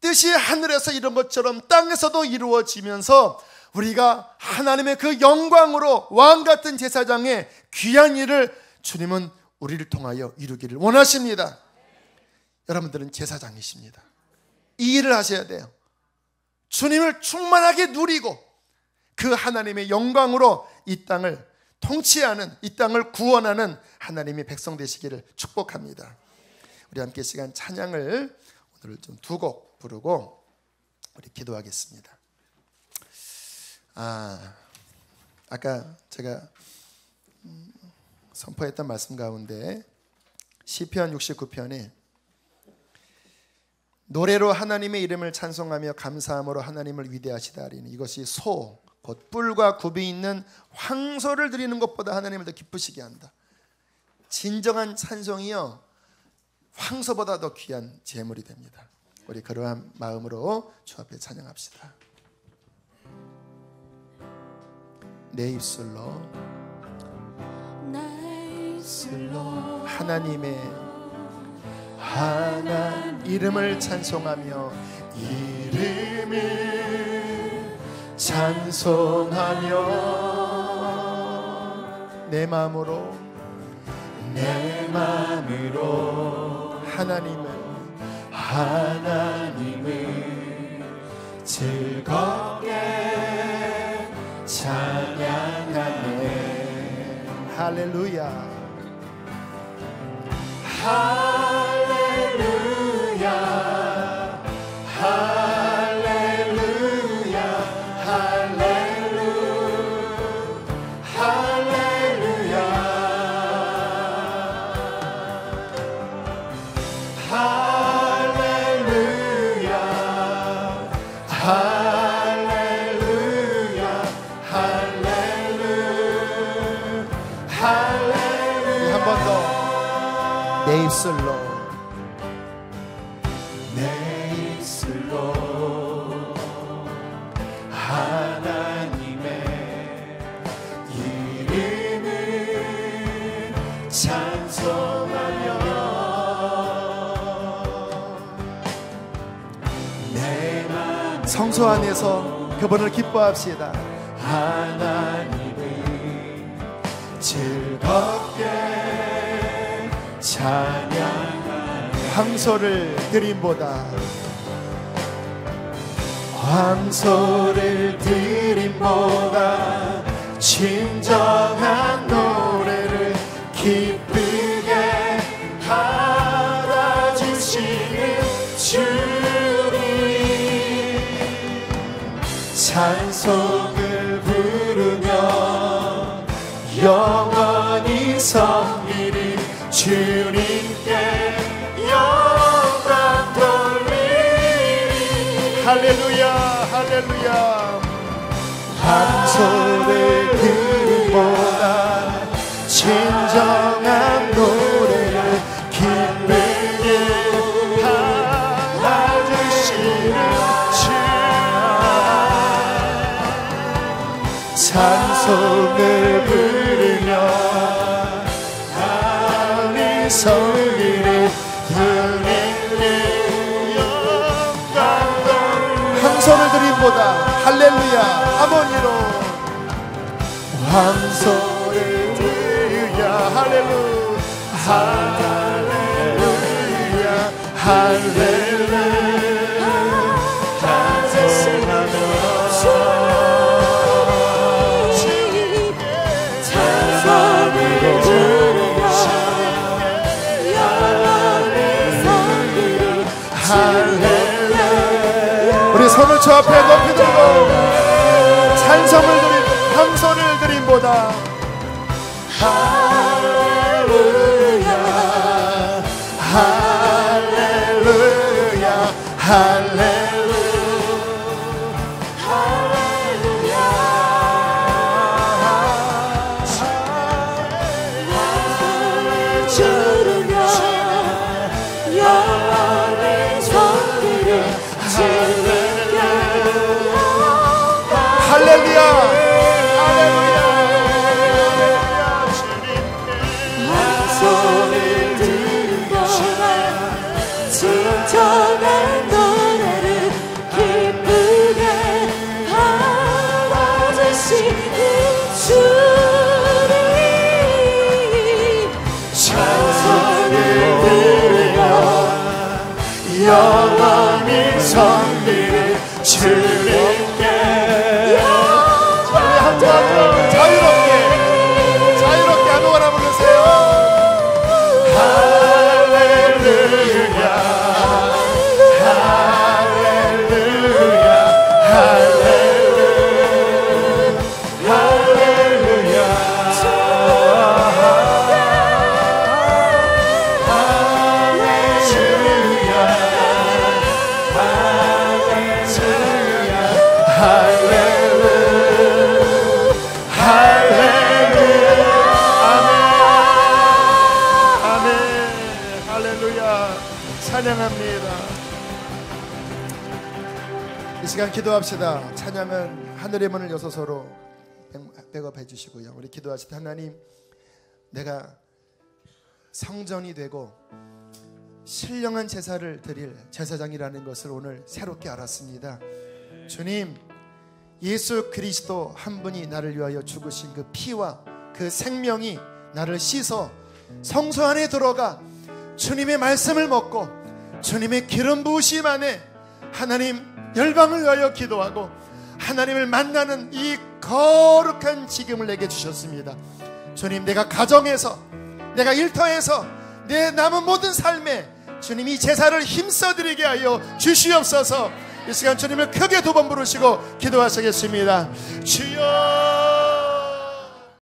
뜻이 하늘에서 이룬 것처럼 땅에서도 이루어지면서 우리가 하나님의 그 영광으로 왕같은 제사장의 귀한 일을 주님은 우리를 통하여 이루기를 원하십니다. 여러분들은 제사장이십니다. 이 일을 하셔야 돼요. 주님을 충만하게 누리고 그 하나님의 영광으로 이 땅을 통치하는, 이 땅을 구원하는 하나님의 백성 되시기를 축복합니다. 우리 함께 시간 찬양을 오늘 좀 두 곡 부르고 우리 기도하겠습니다. 아까 제가 선포했던 말씀 가운데 시편 69편에 노래로 하나님의 이름을 찬송하며 감사함으로 하나님을 위대하시다 하리니 이것이 소 곧 뿔과 굽이 있는 황소를 드리는 것보다 하나님을 더 기쁘시게 한다. 진정한 찬송이요 황소보다 더 귀한 제물이 됩니다. 우리 그러한 마음으로 주 앞에 찬양합시다. 내 입술로 하나님의 이름을 찬송하며 이름을 찬송하며 내 마음으로 하나님을 즐겁게 찬양하네. 할렐루야 할렐루야 할렐루야 할렐루야 할렐루야 할렐루야 할렐루야 한 번 더 내 입술로 하나님의 이름을 찬송하며 내 맘 성소 안에서 그분을 기뻐합시다. 하나님을 즐겁게 찬양하며 황소를 드림보다 진정한 노래를 기쁘게 받아주시는 주님 찬송을 부르며 영원히 섬기리 주님께 영광 돌리리 할렐루야 할렐루야 황소를 들음보다 진정한 노래를 기쁘게 받아주시는 주 찬송을 부르며 성리를 부르는 황소를 드림보다 할렐루야 하모니로 황소를 드리야 할렐루야 할렐루야 할렐루야 찬송하며 우리 손을 주 앞에 높이 들고 찬송을 드린 황소를 드림보다 할렐루야 할렐루야 할렐루야 할렐루야 할렐루야 손을 들거나 진정한 노래를 기쁘게 받아주시는 주님 찬송을 들으며 영원히 섬기는 주님께 자유롭게 아무거나 부르세요. 할렐루야 할렐루야 할렐루야 할렐루야 찬양합니다. 이 시간 기도합시다. 찬양은 하늘의 문을 여서서로 백업해 주시고요. 우리 기도하실 때 하나님, 내가 성전이 되고 신령한 제사를 드릴 제사장이라는 것을 오늘 새롭게 알았습니다. 주님, 예수 그리스도 한 분이 나를 위하여 죽으신 그 피와 그 생명이 나를 씻어 성소 안에 들어가 주님의 말씀을 먹고 주님의 기름 부으심 안에 하나님 열방을 위하여 기도하고 하나님을 만나는 이 거룩한 지금을 내게 주셨습니다. 주님, 내가 가정에서, 내가 일터에서, 내 남은 모든 삶에 주님이 제사를 힘써드리게 하여 주시옵소서. 이 시간 주님을 크게 두 번 부르시고 기도하시겠습니다. 주여